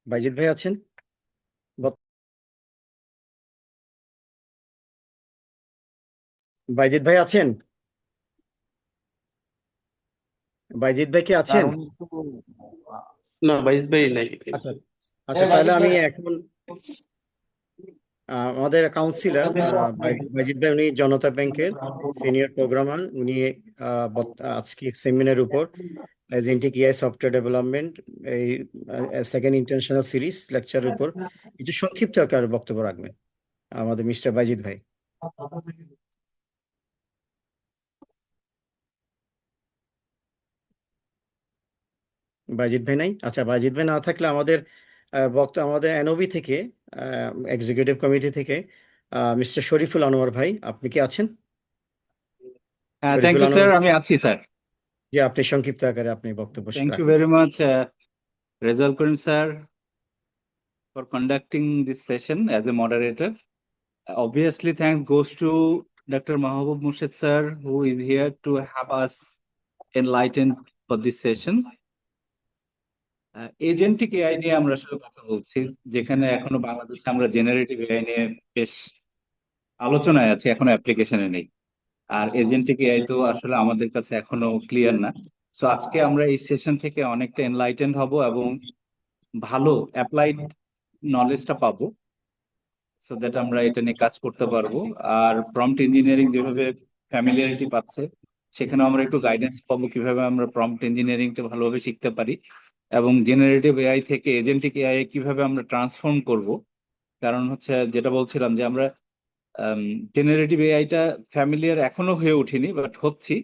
বাইজিৎ ভাই আছেন? বত- বাইজিৎ ভাই আছেন? বাইজিৎ ভাই কি স্যার আছেন? উনি একটু না বাইশ ভাই নাই। আচ্ছা, আচ্ছা, তাহলে আমি এখন আমাদের কাউন্সিলর বাইজিৎ ভাই, উনি জনতা ব্যাংকের সিনিয়র প্রোগ্রামার। উনি আজকে সেমিনার উপর এজেন্টিক এআই সফটওয়্যার ডেভেলপমেন্ট, এই সেকেন্ড ইন্টারন্যাশনাল সিরিজ লেকচারের উপর কিছু সংক্ষিপ্ত আকার বক্তব্য রাখবেন আমাদের মিস্টার বাইজিৎ ভাই। বাইজিৎ ভাই নাই? আচ্ছা, বাইজিৎ ভাই না থাকলে আমাদের আমাদের এনওবি থেকে, এক্সিকিউটিভ কমিটি থেকে মিস্টার শরীফুল আনোয়ার ভাই, আপনি কি আছেন? Thank Shariful you Anwar sir, ভাই, আমি আছি স্যার। যে আপনি সংক্ষিপ্ত আকারে আপনি বক্তব্য থ্যাংক ইউ রাখেন। Very much Rezaul Karim sir for conducting this session as a moderator. Obviously, thanks goes to Dr. Mahabub Murshid sir, who is here to have us enlightened for this session. Agentic AI নিয়ে আমরা আসলে কথা বলছি, যেখানে এখনো বাংলাদেশে আমরা জেনারেটিভ এআই নিয়ে বেশ আলোচনায় আছি, এখনো অ্যাপ্লিকেশনে নেই। আর এজেন্টিক এআই তো আসলে আমাদের কাছে এখনো ক্লিয়ার না। সো আজকে আমরা এই সেশন থেকে অনেকটা এনলাইটেন্ড হব এবং ভালো অ্যাপ্লাইড নলেজটা পাবো, সো দ্যাট আমরা এটা নিয়ে কাজ করতে পারবো। আর প্রম্পট ইঞ্জিনিয়ারিং যেভাবে ফ্যামিলিয়ারিটি পাচ্ছে, সেখানেও আমরা একটু গাইডেন্স পাবো কিভাবে আমরা প্রম্পট ইঞ্জিনিয়ারিংটা ভালোভাবে শিখতে পারি, এবং জেনারেটিভ এআই থেকে এজেন্টিক এআই কিভাবে আমরা ট্রান্সফর্ম করব। কারণ হচ্ছে যেটা বলছিলাম যে আমরা জেনারেটিভ এআইটা ফ্যামিলিয়ার এখনো হয়ে উঠিনি, বাট হচ্ছি,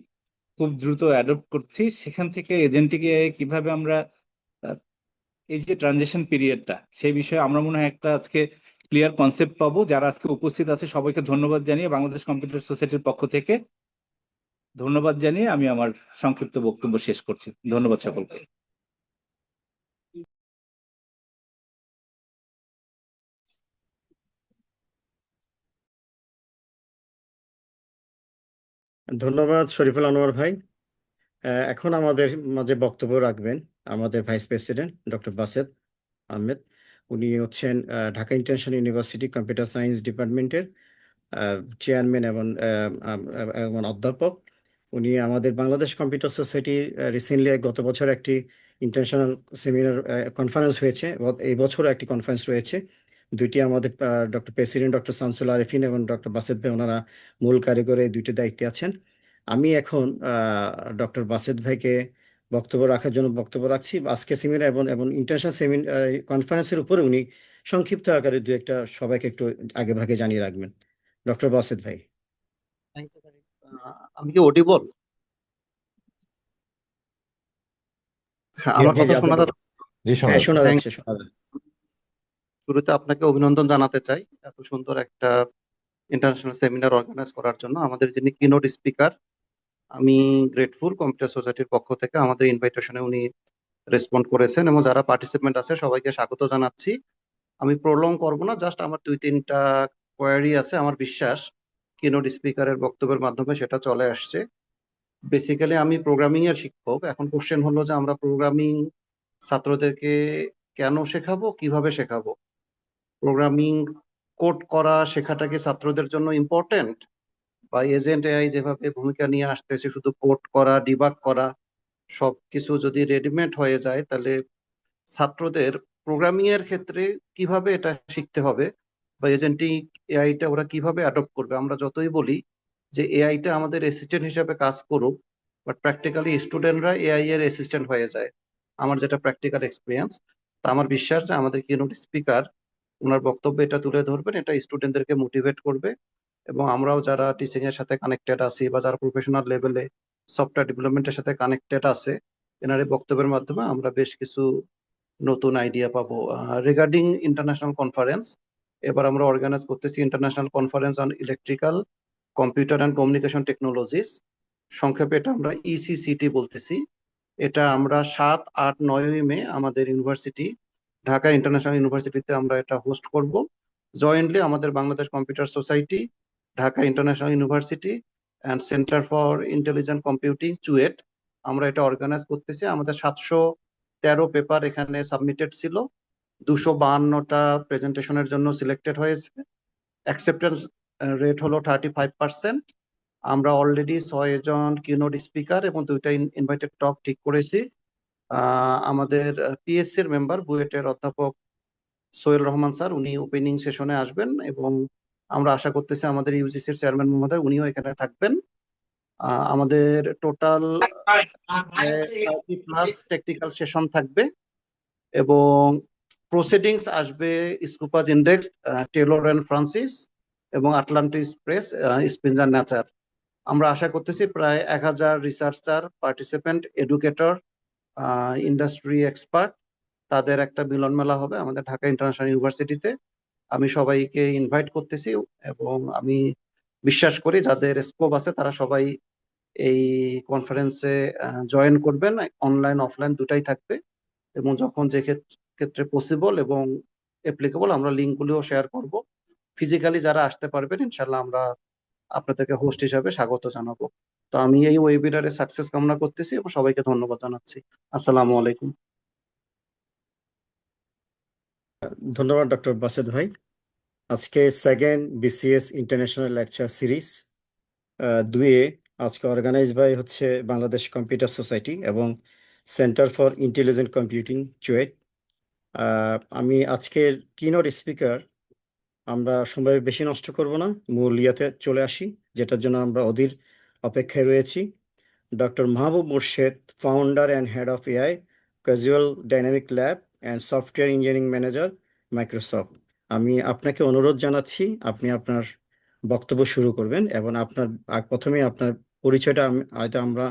খুব দ্রুত অ্যাডপ্ট করছি। সেখান থেকে এজেন্টিক এআই কিভাবে আমরা আহ, এই যে ট্রানজিশন পিরিয়ডটা, সেই বিষয়ে আমরা মনে হয় একটা আজকে ক্লিয়ার কনসেপ্ট পাবো। যারা আজকে উপস্থিত আছে সবাইকে ধন্যবাদ জানিয়ে বাংলাদেশ কম্পিউটার সোসাইটির পক্ষ থেকে ধন্যবাদ জানিয়ে আমি আমার সংক্ষিপ্ত বক্তব্য শেষ করছি। ধন্যবাদ সকলকে। ধন্যবাদ শরীফুল আনোয়ার ভাই। এখন আমাদের মাঝে বক্তব্য রাখবেন আমাদের vice president doctor Based Ahmed. উনি হচ্ছেন Dhaka international university computer science ডিপার্টমেন্টের চেয়ারম্যান এবং অধ্যাপক। উনি আমাদের বাংলাদেশ কম্পিউটার সোসাইটি রিসেন্টলি গত বছর একটি ইন্টারন্যাশনাল সেমিনার কনফারেন্স হয়েছে, এই বছরও একটি কনফারেন্স রয়েছে। দুইটি আমাদের doctor president doctor Shamsul Arefin এবং ডক্টর বাসেদ ভাই, ওনারা মূল কারিগরে এই দুইটি দায়িত্বে আছেন। আমি এখন ডক্টর বাসেদ ভাইকে বক্তব্য রাখার জন্য বক্তব্য রাখছি। আজকে সেমিনার এবং এবং ইন্টারন্যাশনাল কনফারেন্সের উপরে উনি সংক্ষিপ্ত আকারে দু একটা সবাইকে একটু আগে ভাগে জানিয়ে রাখবেন। ডক্টর বাসেদ ভাই। Thank you, Tariq. আমি কি অডিবল? হ্যাঁ, জি আমার জি কথা জি, শোনা আপনাকে, যাচ্ছে? জি শোনা হ্যাঁ, যাচ্ছে। শোনা থ্যাংক। যাচ্ছে, শোনা যাচ্ছে। শুরুতে আপনাকে অভিনন্দন জানাতে চাই এত সুন্দর একটা ইন্টারন্যাশনাল সেমিনার অর্গানাইজ করার জন্য। আমাদের যিনি কিনোট স্পিকার, আমি গ্রেটফুল কম্পিউটার সোসাইটির পক্ষ থেকে আমাদের ইনভাইটেশনে উনি রেসপন্ড করেছেন, এবং যারা পার্টিসিপেন্ট আছে সবাইকে স্বাগত জানাচ্ছি। আমি প্রলং করব না, জাস্ট আমার দুই তিনটা কোয়ারি আছে। আমার বিশ্বাস কিনোট স্পিকারের বক্তব্যের মাধ্যমে সেটা চলে আসছে। বেসিক্যালি আমি প্রোগ্রামিং এর শিক্ষক। এখন কোশ্চেন হলো যে আমরা প্রোগ্রামিং ছাত্রদেরকে কেন শেখাবো, কিভাবে শেখাবো? প্রোগ্রামিং কোড করা শেখাটা কি ছাত্রদের জন্য ইম্পর্টেন্ট, বা এজেন্ট এআই যেভাবে ভূমিকা নিয়ে আসতেছে শুধু কোড করা, ডিবাগ করা, সবকিছু যদি রেডিমেড হয়ে যায়, তাহলে ছাত্রদের প্রোগ্রামিং এর ক্ষেত্রে কিভাবে এটা শিখতে হবে, বা এজেন্টিক এআইটা ওরা কিভাবে অ্যাডপ্ট করবে? আমরা যতই বলি যে এআইটা আমাদের অ্যাসিস্ট্যান্ট হিসেবে কাজ করুক, বাট প্র্যাকটিক্যালি স্টুডেন্টরা এআই এর অ্যাসিস্ট্যান্ট হয়ে যায়, আমার যেটা প্র্যাকটিক্যাল এক্সপিরিয়েন্স। তা আমার বিশ্বাস যে আমাদের কিনোট স্পিকার ওনার বক্তব্য এটা তুলে ধরবেন, এটা স্টুডেন্টদেরকে মোটিভেট করবে। এবং আমরাও যারা টিচিং এর সাথে কানেক্টেড আছি বা যারা প্রফেশনাল লেভেলে সফটওয়্যার ডেভেলপমেন্টের সাথে কানেক্টেড আছে, এনার এই বক্তব্যের মাধ্যমে আমরা বেশ কিছু নতুন আইডিয়া পাবো। রিগার্ডিং ইন্টারন্যাশনাল কনফারেন্স, এবার আমরা অর্গানাইজ করতেছি international conference on electrical computer and communication technologies. সংক্ষেপে এটা আমরা ইসিসিটি বলতেছি। এটা আমরা 7, 8, 9 মে আমাদের ইউনিভার্সিটি, ঢাকা ইন্টারন্যাশনাল ইউনিভার্সিটিতে আমরা এটা হোস্ট করব। জয়েন্টলি আমাদের Bangladesh computer society, Dhaka international university and centre for intelligent computing, CUET, আমরা এটা অর্গানাইজ করতেছি। আমাদের 713 পেপার এখানে সাবমিটেড ছিল, 252টা প্রেজেন্টেশনের জন্য সিলেক্টেড হয়েছে। অ্যাকসেপ্টেন্স রেট হলো 35%। আমরা অলরেডি 6 জন কিনোট স্পিকার এবং 2টা ইনভাইটেড টক ঠিক করেছি। আমাদের পিএসসির মেম্বার বুয়েটের অধ্যাপক সোহেল রহমান স্যার উনি ওপেনিং সেশনে আসবেন এবং আমরা আশা করতেছি আমাদের ইউজিসির চেয়ারম্যান মহোদয় উনিও এখানে থাকবেন। আমাদের টোটাল 30+ টেকনিক্যাল সেশন থাকবে এবং প্রসিডিংস আসবে স্কুপাজ ইন্ডেক্স, টেলর অ্যান্ড ফ্রান্সিস এবং আটলান্টিস প্রেস, স্পিনজার নেচার। আমরা আশা করতেছি প্রায় 1000 researcher, participant, educator, industry expert তাদের একটা মিলন মেলা হবে আমাদের ঢাকা ইন্টারন্যাশনাল ইউনিভার্সিটিতে। আমি সবাইকে ইনভাইট করতেছি এবং আমি বিশ্বাস করি যাদের স্কোপ আছে তারা সবাই এই কনফারেন্সে জয়েন করবেন। অনলাইন অফলাইন দুটাই থাকবে এবং যখন যে ক্ষেত্রে পসিবল এবং অ্যাপ্লিকেবল আমরা লিঙ্কগুলিও শেয়ার করব। ফিজিক্যালি যারা আসতে পারবেন ইনশাল্লাহ আমরা আপনাদেরকে হোস্ট হিসাবে স্বাগত জানাবো। তো আমি এই ওয়েবিনারে সাকসেস কামনা করতেছি এবং সবাইকে ধন্যবাদ জানাচ্ছি। আসসালামু আলাইকুম। ধন্যবাদ ডক্টর বাসেদ ভাই। আজকে second BCS international lecture series 2-এ আজকে অর্গানাইজ বাই হচ্ছে বাংলাদেশ কম্পিউটার সোসাইটি এবং centre for intelligent computing CUET. আমি আজকের কিনোট স্পিকার, আমরা সময় বেশি নষ্ট করব না, মূল ইয়াতে চলে আসি, যেটার জন্য আমরা অধীর অপেক্ষায় রয়েছি। Doctor Mahbub Morshed, founder and head of AI casual dynamic lab and software engineering manager, Microsoft. আমি আপনাকে অনুরোধ জানাচ্ছি আপনি আপনার বক্তব্য শুরু করবেন এবং আপনার প্রথমে আপনার পরিচয়টা হয়তো আমরা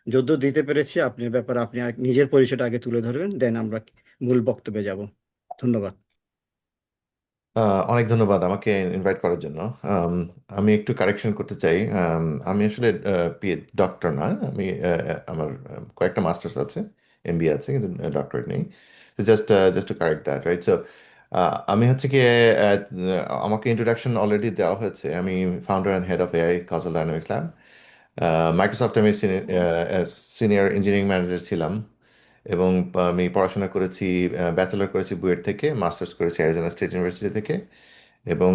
যদ্য দিতে পেরেছি আপনার ব্যাপারে আপনি নিজের পরিচয়টা আগে তুলে ধরবেন, দেন আমরা মূল বক্তব্যে যাব। ধন্যবাদ। অনেক ধন্যবাদ আমাকে ইনভাইট করার জন্য। আমি একটু কারেকশন করতে চাই। আমি আসলে ডক্টর না, আমি আমার কয়েকটা মাস্টার্স আছে, এমবিএ আছে, কিন্তু ডক্টরেট নেই। তো just to correct that, right? So আমি হচ্ছে কি, আমাকে ইন্ট্রোডাকশন অলরেডি দেওয়া হয়েছে। আমি founder and head of AI Causal Dynamics Lab. মাইক্রোসফটে আমি সিনিয়র ইঞ্জিনিয়ারিং ম্যানেজার ছিলাম এবং আমি পড়াশোনা করেছি, ব্যাচেলর করেছি বুয়েট থেকে, মাস্টার্স করেছি অ্যারিজোনা স্টেট ইউনিভার্সিটি থেকে, এবং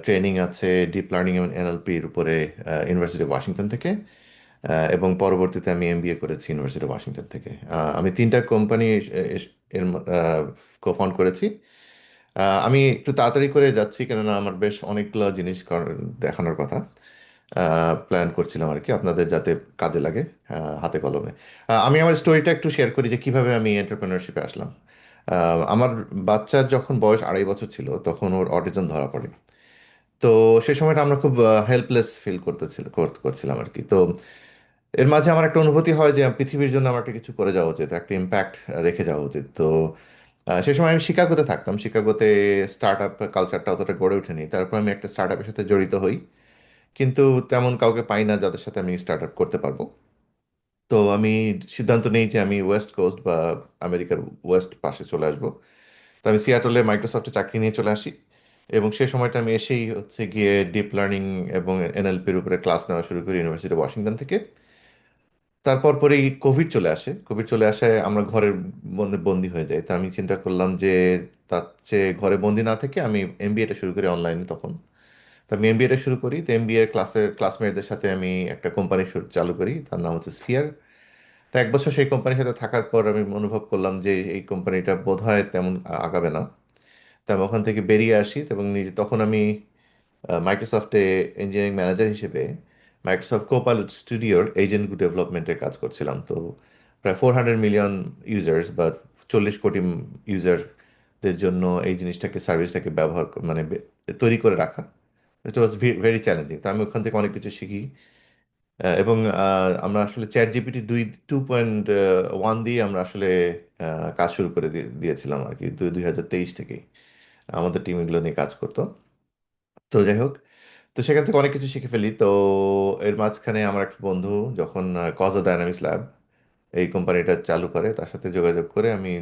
ট্রেনিং আছে ডিপ লার্নিং এবং এনএলপির উপরে ইউনিভার্সিটি অফ ওয়াশিংটন থেকে। এবং পরবর্তীতে আমি এমবিএ করেছি ইউনিভার্সিটি অফ ওয়াশিংটন থেকে। আমি 3টা কোম্পানি এর কো-ফাউন্ড করেছি। আমি একটু তাড়াতাড়ি করে যাচ্ছি কেননা আমার বেশ অনেকগুলো জিনিস দেখানোর কথা প্ল্যান করছিলাম আর কি, আপনাদের যাতে কাজে লাগে হাতে কলমে। আমি আমার স্টোরিটা একটু শেয়ার করি যে কিভাবে আমি এন্টারপ্রেনারশিপে আসলাম। আমার বাচ্চার যখন বয়স 2.5 বছর ছিল তখন ওর অটিজম ধরা পড়ে। তো সেই সময়টা আমরা খুব হেল্পলেস ফিল করছিলাম আর কি। তো এর মাঝে আমার একটা অনুভূতি হয় যে পৃথিবীর জন্য আমার একটা কিছু করে যাওয়া উচিত, একটা ইম্প্যাক্ট রেখে যাওয়া উচিত। তো সেই সময় আমি শিকাগোতে থাকতাম। শিকাগোতে স্টার্ট আপ কালচারটা অতটা গড়ে ওঠেনি। তারপর আমি একটা স্টার্ট আপের সাথে জড়িত হই, কিন্তু তেমন কাউকে পাই না যাদের সাথে আমি স্টার্ট আপ করতে পারবো। তো আমি সিদ্ধান্ত নেই যে আমি ওয়েস্ট কোস্ট বা আমেরিকার ওয়েস্ট পাশে চলে আসবো। তো আমি সিয়াটলে মাইক্রোসফটে চাকরি নিয়ে চলে আসি এবং সেই সময়টা আমি এসেই হচ্ছে গিয়ে ডিপ লার্নিং এবং এনএলপির উপরে ক্লাস নেওয়া শুরু করি ইউনিভার্সিটি অফ ওয়াশিংটন থেকে। তারপর পরেই কোভিড চলে আসে। কোভিড চলে আসায় আমরা ঘরের মধ্যে বন্দি হয়ে যাই। তো আমি চিন্তা করলাম যে তার চেয়ে ঘরে বন্দি না থেকে আমি এমবিএটা শুরু করি অনলাইনে তখন। তো আমি এমবিএটা শুরু করি। তো এমবিএ ক্লাসমেটদের সাথে আমি একটা কোম্পানি চালু করি, তার নাম হচ্ছে স্ফিয়ার। তো 1 বছর সেই কোম্পানির সাথে থাকার পর আমি অনুভব করলাম যে এই কোম্পানিটা বোধহয় তেমন আগাবে না। তো আমি ওখান থেকে বেরিয়ে আসি এবং তখন আমি মাইক্রোসফটে ইঞ্জিনিয়ারিং ম্যানেজার হিসেবে মাইক্রোসফট কোপাইলট স্টুডিওর এজেন্ট ডেভেলপমেন্টের কাজ করছিলাম। তো প্রায় 400 মিলিয়ন ইউজার্স বা 40 কোটি ইউজারদের জন্য এই সার্ভিসটাকে মানে তৈরি করে রাখা, ইট ওয়াজ ভেরি চ্যালেঞ্জিং। তো আমি ওখান থেকে অনেক কিছু শিখি। এবং আমরা আসলে চ্যাট জিপিটি 2.1 দিয়ে আমরা আসলে কাজ শুরু করে দিয়েছিলাম আর কি, 2023 থেকেই আমাদের টিম এগুলো নিয়ে কাজ করতো। তো যাই হোক, তো সেখান থেকে অনেক কিছু শিখে ফেলি। তো এর মাঝখানে আমার একটা বন্ধু যখন কজা ডায়নামিক্স ল্যাব এই কোম্পানিটা চালু করে, তার সাথে যোগাযোগ করে আমি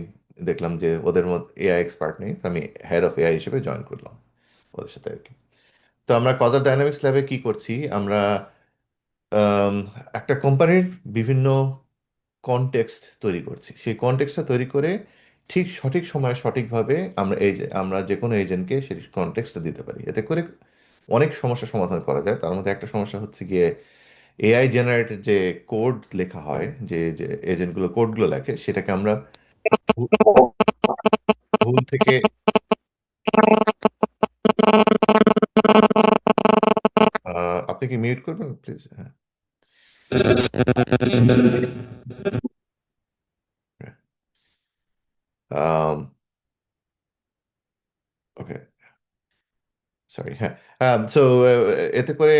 দেখলাম যে ওদের মধ্যে এআই এক্সপার্ট নেই। তো আমি হেড অফ এআই হিসেবে জয়েন করলাম ওদের সাথে আর কি। তো আমরা কজা ডায়নামিক্স ল্যাবে কি করছি, আমরা আম, একটা কোম্পানির বিভিন্ন কনটেক্সট তৈরি করছি। সেই কনটেক্সটটা তৈরি করে ঠিক সঠিক সময়ে সঠিকভাবে আমরা যে কোনো এজেন্টকে সেই কনটেক্সটটা দিতে পারি। এতে করে অনেক সমস্যার সমাধান করা যায়। তার মধ্যে একটা সমস্যা হচ্ছে গিয়ে এআই জেনারেটেড যে কোড লেখা হয়, যে যে এজেন্টগুলো কোডগুলো লেখে, সেটাকে আমরা ভু- ভুল থেকে আপনি কি মিউট করবেন প্লিজ? হ্যাঁ। ওকে, সরি, হ্যাঁ। সো এতে করে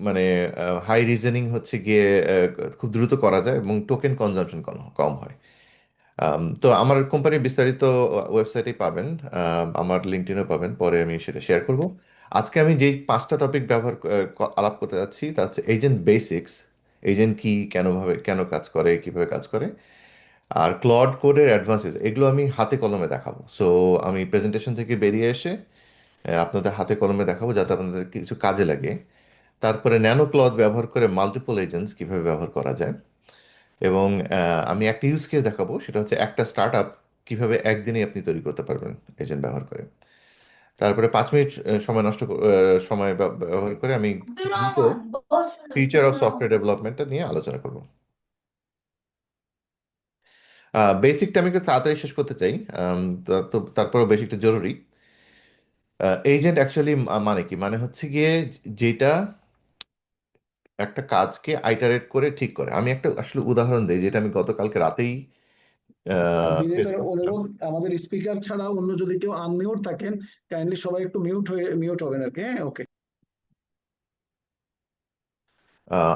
মানে হাই রিজনিং হচ্ছে গিয়ে খুব দ্রুত করা যায় এবং টোকেন কনজাম্পশন কম কম হয়। তো আমার কোম্পানির বিস্তারিত ওয়েবসাইটে পাবেন, আমার লিঙ্কডইনও পাবেন, পরে আমি সেটা শেয়ার করব। আজকে আমি যেই 5টা টপিক আলাপ করতে যাচ্ছি তা হচ্ছে এজেন্ট বেসিক্স, এজেন্ট কি, কেন কাজ করে, কিভাবে কাজ করে, আর ক্লড কোডের অ্যাডভান্সেস, এগুলো আমি হাতে কলমে দেখাবো। সো আমি প্রেজেন্টেশন থেকে বেরিয়ে এসে আপনাদের হাতে কলমে দেখাবো যাতে আপনাদের কিছু কাজে লাগে। তারপরে ন্যানো ক্লথ ব্যবহার করে মাল্টিপল এজেন্টস কিভাবে ব্যবহার করা যায়, এবং আমি একটা ইউজ কেস দেখাবো, সেটা হচ্ছে একটা স্টার্ট আপ কিভাবে একদিনে আপনি তৈরি করতে পারবেন এজেন্ট ব্যবহার করে। তারপরে 5 মিনিট সময় ব্যবহার করে আমি দ্রুত ফিউচার অফ সফটওয়্যার ডেভেলপমেন্টটা নিয়ে আলোচনা করব। বেসিকটা আমি একটু তাড়াতাড়ি শেষ করতে চাই। তারপরে বেসিকটা জরুরি। এজেন্ট অ্যাকচুয়ালি মানে কি, মানে হচ্ছে গিয়ে যেটা একটা কাজকে আইটারেট করে ঠিক করে। আমি একটা আসলে উদাহরণ দিই, যেটা আমি গতকালকে রাতেই ফেস বিনীতের করছিলাম। অনুরোধ, আমাদের স্পিকার ছাড়া অন্য যদি কেউ আনমিউট থাকেন, কাইন্ডলি সবাই একটু মিউট হবেন আর কি। হ্যাঁ, ওকে।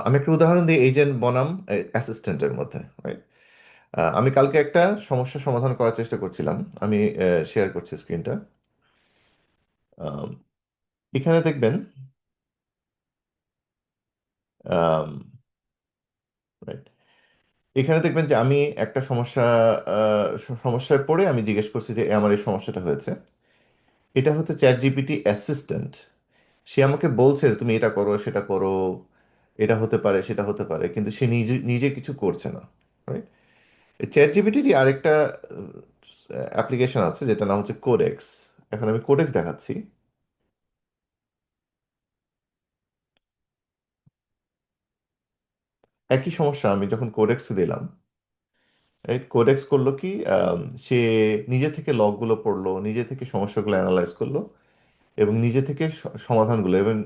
আমি একটা উদাহরণ দিই এজেন্ট বনাম অ্যাসিস্ট্যান্টের মধ্যে, right? আমি কালকে একটা সমস্যা সমাধান করার চেষ্টা করছিলাম। আমি শেয়ার করছি স্ক্রিনটা। এখানে দেখবেন, আম, right, এখানে দেখবেন যে আমি একটা সমস্যায় পড়ে আমি জিজ্ঞেস করছি যে আমার এই সমস্যাটা হয়েছে। এটা হচ্ছে চ্যাট জিপিটি অ্যাসিস্ট্যান্ট। সে আমাকে বলছে তুমি এটা করো, সেটা করো, এটা হতে পারে, সেটা হতে পারে, কিন্তু সে নিজে নিজে কিছু করছে না। চ্যাট জিপিটির আরেকটা অ্যাপ্লিকেশন আছে যেটা নাম হচ্ছে কোডেক্স। এখন আমি কোডেক্স দেখাচ্ছি। একই সমস্যা আমি যখন কোডেক্স দিলাম, রাইট, কোডেক্স করলো কি, সে নিজে থেকে লগগুলো পড়লো, নিজে থেকে সমস্যাগুলো অ্যানালাইজ করলো, এবং নিজে থেকে সমাধানগুলো, এবং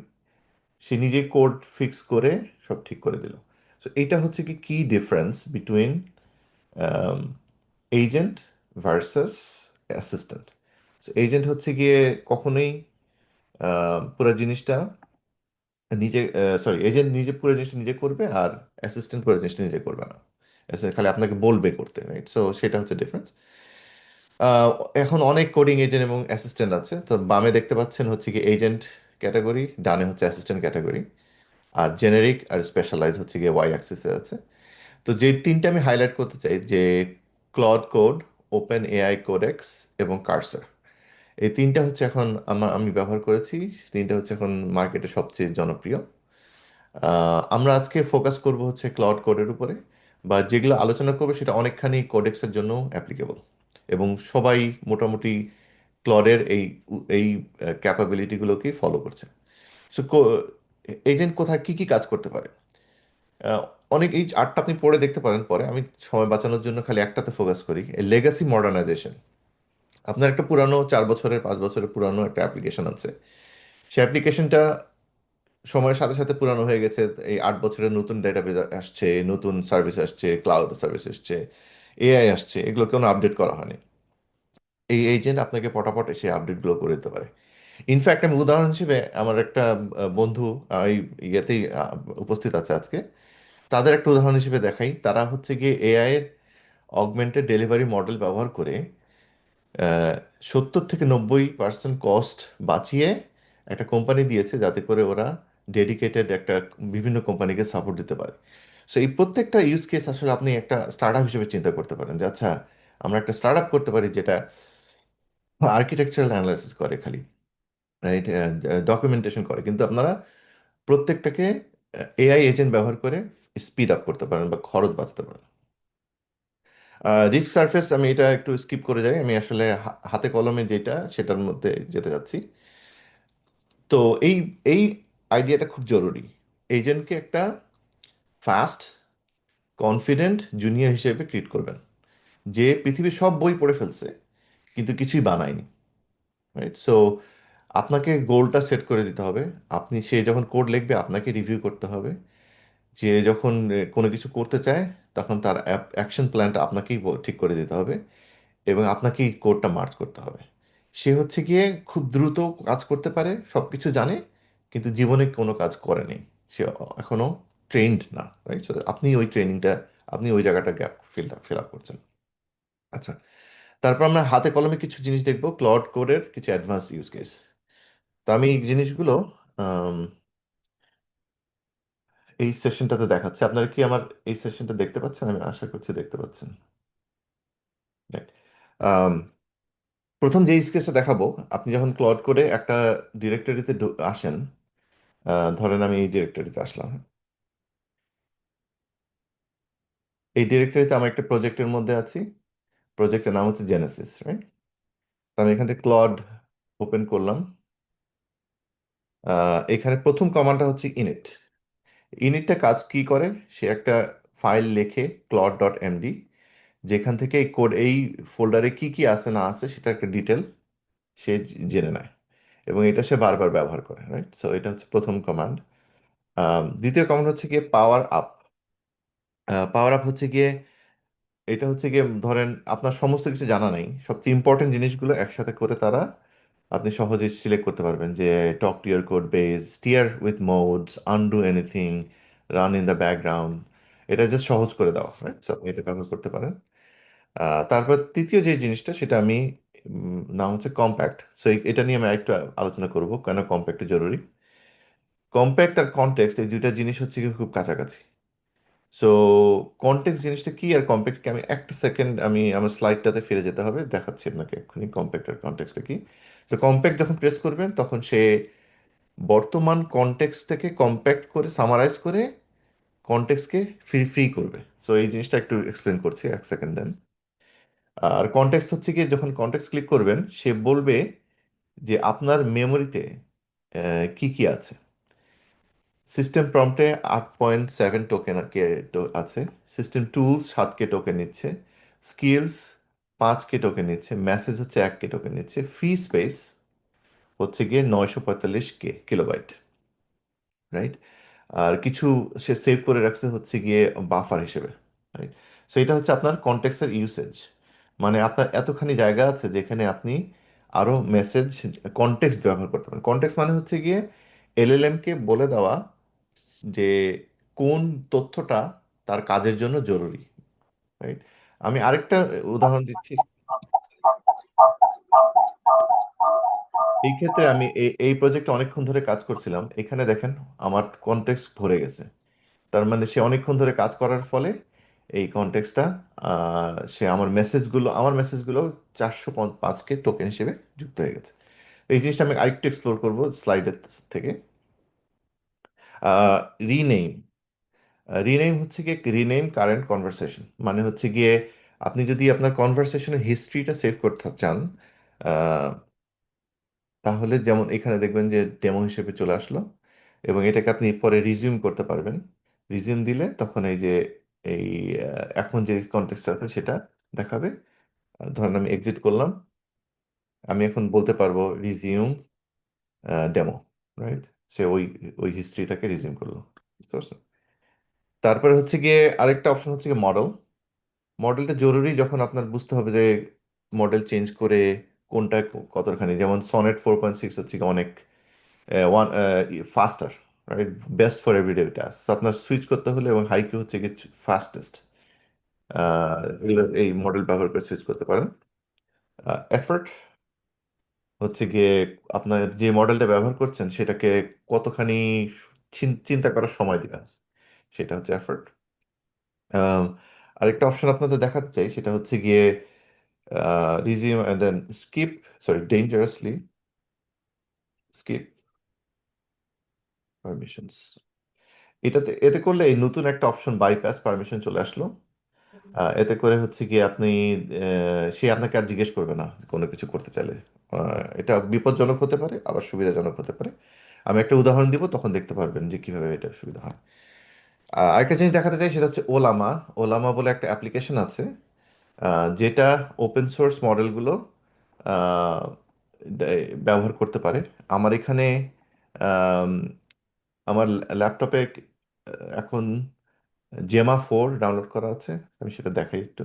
সে নিজে কোড ফিক্স করে সব ঠিক করে দিল। সো এইটা হচ্ছে কি কি difference between agent versus assistant. Agent হচ্ছে গিয়ে কখনোই পুরো জিনিসটা নিজে, সরি, এজেন্ট নিজে পুরো জিনিসটা নিজে করবে, আর অ্যাসিস্ট্যান্ট পুরো জিনিসটা নিজে করবে না। খালি আপনাকে বলবে করতে, রাইট? সো সেটা হচ্ছে ডিফারেন্স। আহ, এখন অনেক কোডিং এজেন্ট এবং অ্যাসিস্ট্যান্ট আছে। তো বামে দেখতে পাচ্ছেন হচ্ছে কি এজেন্ট ক্যাটাগরি, ডানে হচ্ছে অ্যাসিস্ট্যান্ট ক্যাটাগরি, আর জেনেরিক আর স্পেশালাইজ হচ্ছে গিয়ে ওয়াই অ্যাক্সিসে আছে। তো যে তিনটা আমি হাইলাইট করতে চাই, যে Claude code, open AI codex এবং কার্সার, এই তিনটা হচ্ছে এখন আমি ব্যবহার করেছি। তিনটা হচ্ছে এখন মার্কেটে সবচেয়ে জনপ্রিয়। আমরা আজকে ফোকাস করব হচ্ছে ক্লাউড কোডের উপরে, বা যেগুলো আলোচনা করবে সেটা অনেকখানি কোডেক্সের জন্য অ্যাপ্লিকেবল, এবং সবাই মোটামুটি ক্লডের এই ক্যাপাবিলিটিগুলোকে ফলো করছে। সো এজেন্ট কোথায় কি কি কাজ করতে পারে, আহ, অনেক, এই আটটা আপনি পড়ে দেখতে পারেন পরে। আমি সময় বাঁচানোর জন্য খালি একটাতে ফোকাস করি, লেগাসি মডার্নাইজেশন। আপনার একটা পুরানো 4 বছরের 5 বছরের পুরানো একটা অ্যাপ্লিকেশন আছে, সেই অ্যাপ্লিকেশনটা সময়ের সাথে সাথে পুরানো হয়ে গেছে। এই 8 বছরের নতুন ডেটাবেজ আসছে, নতুন সার্ভিস আসছে, ক্লাউড সার্ভিস আসছে, এআই আসছে, এগুলো কোনো আপডেট করা হয়নি। এই এজেন্ট আপনাকে পটাপট সেই আপডেটগুলো করে দিতে পারে। ইনফ্যাক্ট আমি উদাহরণ হিসেবে আমার একটা বন্ধু এই ইয়েতেই উপস্থিত আছে আজকে, তাদের একটা উদাহরণ হিসেবে দেখাই। তারা হচ্ছে গিয়ে এআই এর অগমেন্টেড ডেলিভারি মডেল ব্যবহার করে 70 থেকে 90% কস্ট বাঁচিয়ে একটা কোম্পানি দিয়েছে, যাতে করে ওরা ডেডিকেটেড একটা বিভিন্ন কোম্পানিকে সাপোর্ট দিতে পারে। সো এই প্রত্যেকটা ইউজ কেস আসলে আপনি একটা স্টার্ট আপ হিসেবে চিন্তা করতে পারেন, যে আচ্ছা, আমরা একটা স্টার্ট আপ করতে পারি যেটা আর্কিটেকচারাল অ্যানালাইসিস করে খালি, রাইট, ডকুমেন্টেশন করে, কিন্তু আপনারা প্রত্যেকটাকে এআই এজেন্ট ব্যবহার করে স্পিড আপ করতে পারেন বা খরচ বাঁচাতে পারেন। রিস্ক সারফেস আমি এটা একটু স্কিপ করে যাই, আমি আসলে হাতে কলমে যেটা সেটার মধ্যে যেতে যাচ্ছি। তো এই এই আইডিয়াটা খুব জরুরি। এজেন্টকে একটা ফাস্ট কনফিডেন্ট জুনিয়র হিসেবে ট্রিট করবেন, যে পৃথিবীর সব বই পড়ে ফেলছে কিন্তু কিছুই বানায়নি, রাইট? সো আপনাকে গোলটা সেট করে দিতে হবে। সে যখন কোড লিখবে আপনাকে রিভিউ করতে হবে। যে যখন কোনো কিছু করতে চায় তখন তার অ্যাকশন প্ল্যানটা আপনাকেই ঠিক করে দিতে হবে, এবং আপনাকেই কোডটা মার্চ করতে হবে। সে হচ্ছে গিয়ে খুব দ্রুত কাজ করতে পারে, সব কিছু জানে, কিন্তু জীবনে কোনো কাজ করেনি। সে এখনো ট্রেন্ড না, রাইট? আপনি ওই ট্রেনিংটা, আপনি ওই জায়গাটা গ্যাপ ফিল আপ করছেন। আচ্ছা, তারপর আমরা হাতে কলমে কিছু জিনিস দেখবো, ক্লড কোডের কিছু অ্যাডভান্সড ইউজ কেস। তো আমি এই জিনিসগুলো আম, এই সেশনটাতে দেখাচ্ছি। আপনারা কি আমার এই সেশনটা দেখতে পাচ্ছেন? আমি আশা করছি দেখতে পাচ্ছেন। Right. আম, প্রথম যে ইউজ কেসটা দেখাবো, আপনি যখন ক্লড করে একটা ডিরেক্টরিতে আসেন, ধরেন আমি এই ডিরেক্টরিতে আসলাম। এই ডিরেক্টরিতে আমি একটা প্রজেক্টের মধ্যে আছি। প্রজেক্টের নাম হচ্ছে জেনেসিস, রাইট? তো আমি এখান থেকে ক্লড ওপেন করলাম। এখানে প্রথম কমান্ডটা হচ্ছে ইনিট। ইনিটটা কাজ কি করে? সে একটা ফাইল লেখে, ক্লড ডট এমডি, যেখান থেকে এই কোড, এই ফোল্ডারে কি কি আছে না আছে সেটা একটা ডিটেল সে জেনে নেয়, এবং এটা সে বারবার ব্যবহার করে, রাইট? সো এটা হচ্ছে প্রথম কমান্ড। দ্বিতীয় কমান্ড হচ্ছে গিয়ে পাওয়ার আপ। পাওয়ার আপ হচ্ছে গিয়ে, এটা হচ্ছে গিয়ে ধরেন আপনার সমস্ত কিছু জানা নেই, সবচেয়ে ইম্পর্টেন্ট জিনিসগুলো একসাথে করে তারা আপনি সহজে সিলেক্ট করতে পারবেন, যে talk to year code base, stair with modes, undo anything, run in the background. এটা জাস্ট সহজ করে দেওয়া, রাইট? সো এটা ব্যবহার করতে পারেন। তারপর তৃতীয় যে জিনিসটা, সেটা আমি নাম হচ্ছে কম্প্যাক্ট। সো এটা নিয়ে আমি একটু আলোচনা করব, কেন কম্প্যাক্ট জরুরি। কম্প্যাক্ট আর কনটেক্সট এই দুইটা জিনিস হচ্ছে কি খুব কাছাকাছি। সো কনটেক্সট জিনিসটা কি আর কম্প্যাক্ট কি, আমি একটা সেকেন্ড, আমি আমার স্লাইডটাতে ফিরে যেতে হবে, দেখাচ্ছি আপনাকে এক্ষুনি কম্প্যাক্ট আর কনটেক্সটটা কি। তো কম্প্যাক্ট যখন প্রেস করবেন তখন সে বর্তমান কনটেক্সটটাকে কম্প্যাক্ট করে সামারাইজ করে কনটেক্সটকে ফ্রি ফ্রি করবে। সো এই জিনিসটা একটু এক্সপ্লেন করছি, এক সেকেন্ড দেন। আর কনটেক্সট হচ্ছে কি, যখন কনটেক্সট ক্লিক করবেন সে বলবে যে আপনার মেমোরিতে কি কি আছে। সিস্টেম প্রম্পটে 8.7 টোকেন আছে। সিস্টেম টুলস 7K টোকেন নিচ্ছে। স্কিলস 5K টোকেন নিচ্ছে। মেসেজ হচ্ছে 1K টোকেন নিচ্ছে। ফ্রি স্পেস হচ্ছে গিয়ে 945K কিলোবাইট, রাইট? আর কিছু সে সেভ করে রাখছে হচ্ছে গিয়ে বাফার হিসেবে, রাইট? সো এটা হচ্ছে আপনার কন্টেক্সটের ইউসেজ। মানে আপনার এতখানি জায়গা আছে যেখানে আপনি আরো মেসেজ, কন্টেক্সট ব্যবহার করতে পারেন। কন্টেক্সট মানে হচ্ছে গিয়ে এলএলএম কে বলে দেওয়া যে কোন তথ্যটা তার কাজের জন্য জরুরি, রাইট? আমি আরেকটা উদাহরণ দিচ্ছি। এই ক্ষেত্রে আমি এই প্রজেক্টে অনেকক্ষণ ধরে কাজ করছিলাম। এখানে দেখেন আমার কনটেক্সট ভরে গেছে। তার মানে সে অনেকক্ষণ ধরে কাজ করার ফলে এই কনটেক্সটটা, সে আমার মেসেজগুলো 405K টোকেন হিসেবে যুক্ত হয়ে গেছে। এই জিনিসটা আমি আরেকটু এক্সপ্লোর করবো স্লাইডের থেকে। রিনেম। রিনেম হচ্ছে গিয়ে রিনেম কারেন্ট কনভারসেশন, মানে হচ্ছে গিয়ে আপনি যদি আপনার কনভারসেশনের হিস্ট্রিটা সেভ করতে চান, আহ, তাহলে যেমন এখানে দেখবেন যে ডেমো হিসেবে চলে আসলো, এবং এটাকে আপনি পরে রিজিউম করতে পারবেন। রিজিউম দিলে তখন এই যে এই এখন যে কনটেক্সট আছে সেটা দেখাবে। ধরেন আমি এক্সিট করলাম, আমি এখন বলতে পারবো রিজিউম ডেমো, রাইট? সে ওই ওই হিস্ট্রিটাকে রিজিউম করলো, বুঝতে পারছেন? তারপরে হচ্ছে গিয়ে আরেকটা অপশন হচ্ছে গিয়ে মডেল। মডেলটা জরুরি যখন আপনার বুঝতে হবে যে মডেল চেঞ্জ করে কোনটা কতখানি, যেমন সনেট 4.6 হচ্ছে গিয়ে অনেক one faster, right? Best for everyday task. আপনার সুইচ করতে হলে, এবং হাইকিউ হচ্ছে গিয়ে ফাস্টেস্ট, এই মডেল ব্যবহার করে সুইচ করতে পারেন। এফর্ট হচ্ছে গিয়ে আপনার যে মডেলটা ব্যবহার করছেন সেটাকে কতখানি চিন্তা করার সময় দিবেন, সেটা হচ্ছে এফর্ট। আরেকটা অপশন আপনাদের দেখাতে চাই, সেটা হচ্ছে গিয়ে resume and then skip, sorry, dangerously skip permissions। এতে করলে এই নতুন একটা অপশন বাইপাস পারমিশন চলে আসলো। এতে করে হচ্ছে কি আপনি সে আপনাকে আর জিজ্ঞেস করবে না কোনো কিছু করতে চাইলে। এটা বিপজ্জনক হতে পারে, আবার সুবিধাজনক হতে পারে। আমি একটা উদাহরণ দিব, তখন দেখতে পারবেন যে কিভাবে এটা সুবিধা হয়। আরেকটা জিনিস দেখাতে চাই, সেটা হচ্ছে ওলামা। ওলামা বলে একটা অ্যাপ্লিকেশন আছে, যেটা ওপেন সোর্স মডেলগুলো আহ, ব্যবহার করতে পারে। আমার এখানে আম, আমার ল্যাপটপে এখন জেমা 4 ডাউনলোড করা আছে। আমি সেটা দেখাই একটু।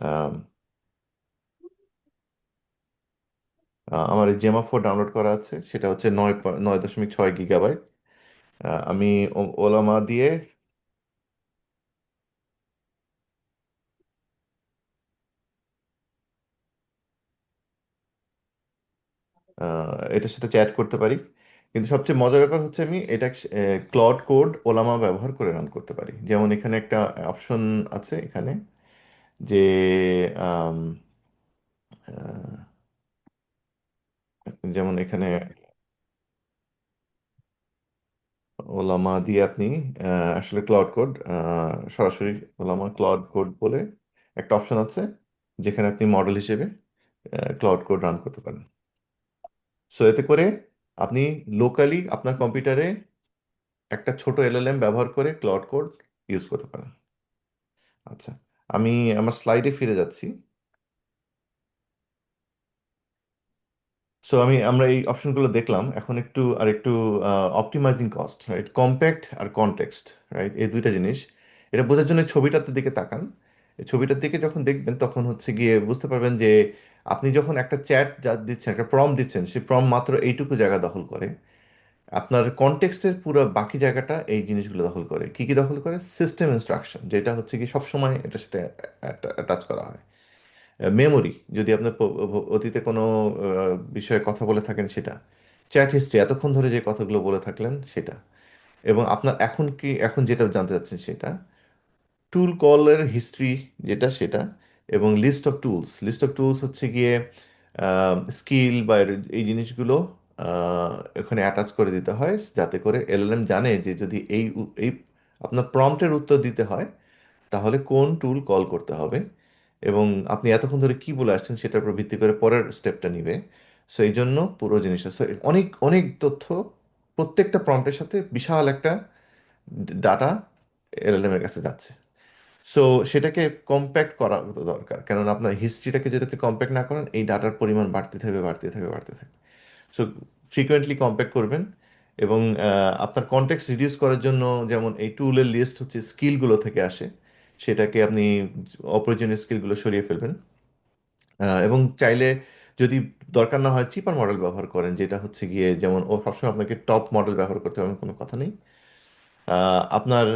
আম, আমার এই জেমা 4 ডাউনলোড করা আছে, সেটা হচ্ছে 9.6 গিগাবাইট। আমি ওলামা দিয়ে এটার সাথে চ্যাট করতে পারি। কিন্তু সবচেয়ে মজার ব্যাপার হচ্ছে আমি এটা ক্লড কোড ওলামা ব্যবহার করে রান করতে পারি। যেমন এখানে একটা অপশন আছে এখানে, যে আম, আহ, যেমন এখানে ওলামা দিয়ে আপনি আসলে ক্লাউড কোড, সরাসরি ওলামা ক্লাউড কোড বলে একটা অপশন আছে, যেখানে আপনি মডেল হিসেবে ক্লাউড কোড রান করতে পারেন। সো এতে করে আপনি লোকালি আপনার কম্পিউটারে একটা ছোট এলএলএম ব্যবহার করে ক্লাউড কোড ইউজ করতে পারেন। আচ্ছা, আমি আমার স্লাইডে ফিরে যাচ্ছি। সো আমরা এই অপশনগুলো দেখলাম। এখন একটু অপটিমাইজিং কস্ট, রাইট? কম্প্যাক্ট আর কনটেক্সট, রাইট? এই দুইটা জিনিস, এটা বোঝার জন্য এই ছবিটার দিকে তাকান। এই ছবিটার দিকে যখন দেখবেন, তখন হচ্ছে গিয়ে বুঝতে পারবেন যে আপনি যখন একটা চ্যাট যা দিচ্ছেন, একটা প্রম্পট দিচ্ছেন, সেই প্রম্পট মাত্র এইটুকু জায়গা দখল করে। আপনার কনটেক্সটের পুরো বাকি জায়গাটা এই জিনিসগুলো দখল করে। কি কি দখল করে? সিস্টেম ইনস্ট্রাকশন, যেটা হচ্ছে কি সবসময় এটার সাথে অ্যাটাচ করা হয়। মেমোরি, যদি আপনার অতীতে কোনো বিষয়ে কথা বলে থাকেন সেটা। চ্যাট হিস্ট্রি, এতক্ষণ ধরে যে কথাগুলো বলে থাকলেন সেটা। এবং আপনার এখন যেটা জানতে চাচ্ছেন সেটা। টুল কলের হিস্ট্রি, যেটা সেটা। এবং লিস্ট অফ টুলস হচ্ছে গিয়ে স্কিল বা এই জিনিসগুলো এখানে অ্যাটাচ করে দিতে হয়, যাতে করে এলএলএম জানে যে যদি এই আপনার প্রম্পটের উত্তর দিতে হয়, তাহলে কোন টুল কল করতে হবে, এবং আপনি এতক্ষণ ধরে কি বলে আসছেন সেটার উপর ভিত্তি করে পরের স্টেপটা নিবে। সো এই জন্য পুরো জিনিসটা, so অনেক অনেক তথ্য প্রত্যেকটা প্রম্পটের সাথে বিশাল একটা ডাটা এলএলএম এর কাছে যাচ্ছে। সো সেটাকে কম্প্যাক্ট করা দরকার, কেননা আপনার হিস্ট্রিটাকে যদি আপনি কম্প্যাক্ট না করেন, এই ডাটার পরিমাণ বাড়তে থাকবে, বাড়তে থাকবে, বাড়তে থাকবে। সো ফ্রিকোয়েন্টলি কম্প্যাক্ট করবেন। এবং আপনার কনটেক্সট রিডিউস করার জন্য, যেমন এই টুলের লিস্ট হচ্ছে স্কিলগুলো থেকে আসে, সেটাকে আপনি অপ্রয়োজনীয় স্কিলগুলো সরিয়ে ফেলবেন। এবং চাইলে, যদি দরকার না হয়, চিপার মডেল ব্যবহার করেন, যেটা হচ্ছে গিয়ে যেমন ও সবসময় আপনাকে টপ মডেল ব্যবহার করতে হবে এমন কোনো কথা নেই। আপনার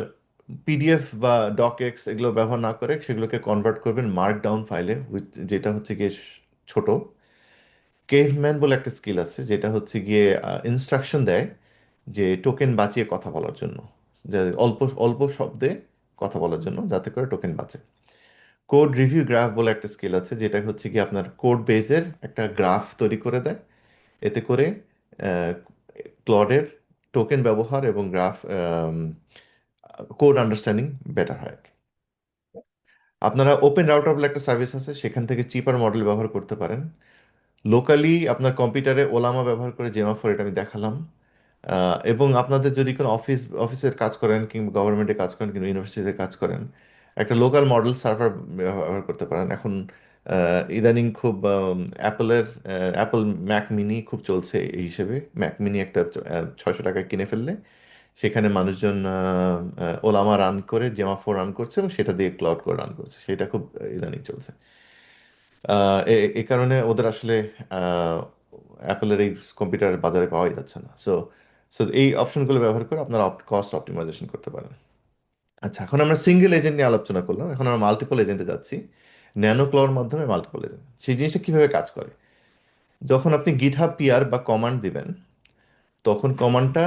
পিডিএফ বা ডকএক্স এগুলো ব্যবহার না করে সেগুলোকে কনভার্ট করবেন মার্কডাউন ফাইলে, যেটা হচ্ছে গিয়ে ছোট। কেভম্যান বলে একটা স্কিল আছে, যেটা হচ্ছে গিয়ে ইনস্ট্রাকশন দেয় যে টোকেন বাঁচিয়ে কথা বলার জন্য, যে অল্প অল্প শব্দে কথা বলার জন্য, যাতে করে টোকেন বাঁচে। কোড রিভিউ গ্রাফ বলে একটা স্কিল আছে, যেটা হচ্ছে কি আপনার কোড বেজের একটা গ্রাফ তৈরি করে দেয়। এতে করে ক্লডের টোকেন ব্যবহার এবং গ্রাফ কোড আন্ডারস্ট্যান্ডিং বেটার হয়। আপনারা ওপেন রাউটার বলে একটা সার্ভিস আছে, সেখান থেকে চিপার মডেল ব্যবহার করতে পারেন। লোকালি আপনার কম্পিউটারে ওলামা ব্যবহার করে জেমা 4, এটা আমি দেখালাম। এবং আপনাদের যদি কোনো অফিসের কাজ করেন, কিংবা গভর্নমেন্টে কাজ করেন, কিংবা ইউনিভার্সিটিতে কাজ করেন, একটা লোকাল মডেল সার্ভার ব্যবহার করতে পারেন। এখন ইদানিং খুব অ্যাপল ম্যাক মিনি খুব চলছে। এই হিসেবে ম্যাক মিনি একটা 600 টাকায় কিনে ফেললে, সেখানে মানুষজন ওলামা রান করে জেমা 4 রান করছে, এবং সেটা দিয়ে ক্লাউড করে রান করছে। সেটা খুব ইদানিং চলছে। এ কারণে ওদের আসলে অ্যাপেলের এই কম্পিউটার বাজারে পাওয়াই যাচ্ছে না। সো সো এই অপশনগুলো ব্যবহার করে আপনারা কস্ট অপটিমাইজেশন করতে পারেন। আচ্ছা, এখন আমরা সিঙ্গেল এজেন্ট নিয়ে আলোচনা করলাম, এখন আমরা মাল্টিপল এজেন্টে যাচ্ছি। ন্যানো ক্লর মাধ্যমে মাল্টিপল এজেন্ট, সেই জিনিসটা কিভাবে কাজ করে? যখন আপনি গিটহাব পিআর বা কমান্ড দিবেন, তখন কমান্ডটা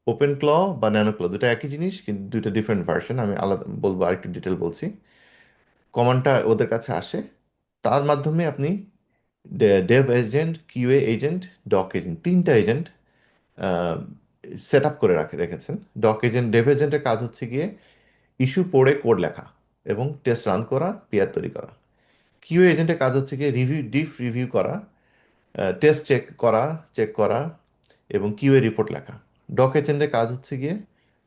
ওপেন ক্ল বা ন্যানো ক্ল দুটো একই জিনিস, কিন্তু দুটো ডিফারেন্ট ভার্সন। আমি আলাদা বলবো, আরেকটু ডিটেল বলছি। কমান্ডটা ওদের কাছে আসে, তার মাধ্যমে আপনি dev agent, QA agent, doc agent, তিনটা এজেন্ট সেট আপ করে রেখেছেন। ডেভ এজেন্টের কাজ হচ্ছে গিয়ে ইস্যু পড়ে কোড লেখা। এবং টেস্ট রান করা, পিআর তৈরি করা। কিউ এজেন্টের কাজ হচ্ছে গিয়ে ডিপ রিভিউ করা, টেস্ট চেক করা এবং কিউএ রিপোর্ট লেখা। ডক এজেন্টের কাজ হচ্ছে গিয়ে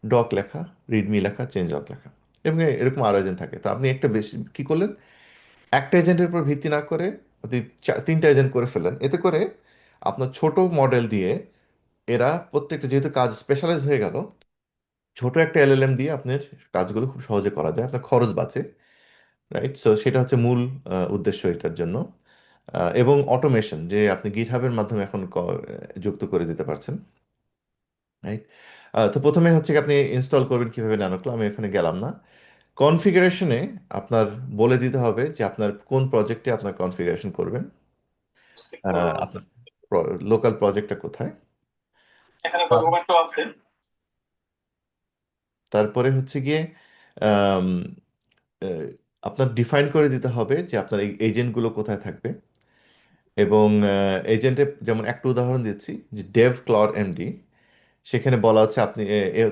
ডক লেখা, রিডমি লেখা, চেঞ্জ লগ লেখা। এবং এরকম আরো এজেন্ট থাকে। তো আপনি একটা বেশি কি করলেন, একটা এজেন্টের উপর ভিত্তি না করে আপনি তিনটা এজেন্ট করে ফেলেন। এতে করে আপনার ছোট মডেল দিয়ে এরা প্রত্যেকটা, যেহেতু কাজ স্পেশালাইজ হয়ে গেল, ছোট একটা এলএলএম দিয়ে আপনার কাজগুলো খুব সহজে করা যায়, আপনার খরচ বাঁচে। রাইট, সো সেটা হচ্ছে মূল উদ্দেশ্য এটার জন্য। এবং অটোমেশন, যে আপনি গিটহাবের মাধ্যমে এখন যুক্ত করে দিতে পারছেন। রাইট, তো প্রথমে হচ্ছে কি আপনি ইনস্টল করবেন কিভাবে ন্যানোক্লো, আমি এখানে গেলাম না। কনফিগারেশনে আপনার বলে দিতে হবে যে আপনার কোন প্রজেক্টে আপনার কনফিগারেশন করবেন, আপনার লোকাল প্রজেক্টটা কোথায়। এখানে তার- ডকুমেন্টও আছে। তারপরে হচ্ছে গিয়ে আম, আহ, আপনার ডিফাইন করে দিতে হবে যে আপনার এই এজেন্টগুলো কোথায় থাকবে। এবং এজেন্টে যেমন একটা উদাহরণ দিচ্ছি, যে ডেভ ক্লর এমডি, সেখানে বলা হচ্ছে আপনি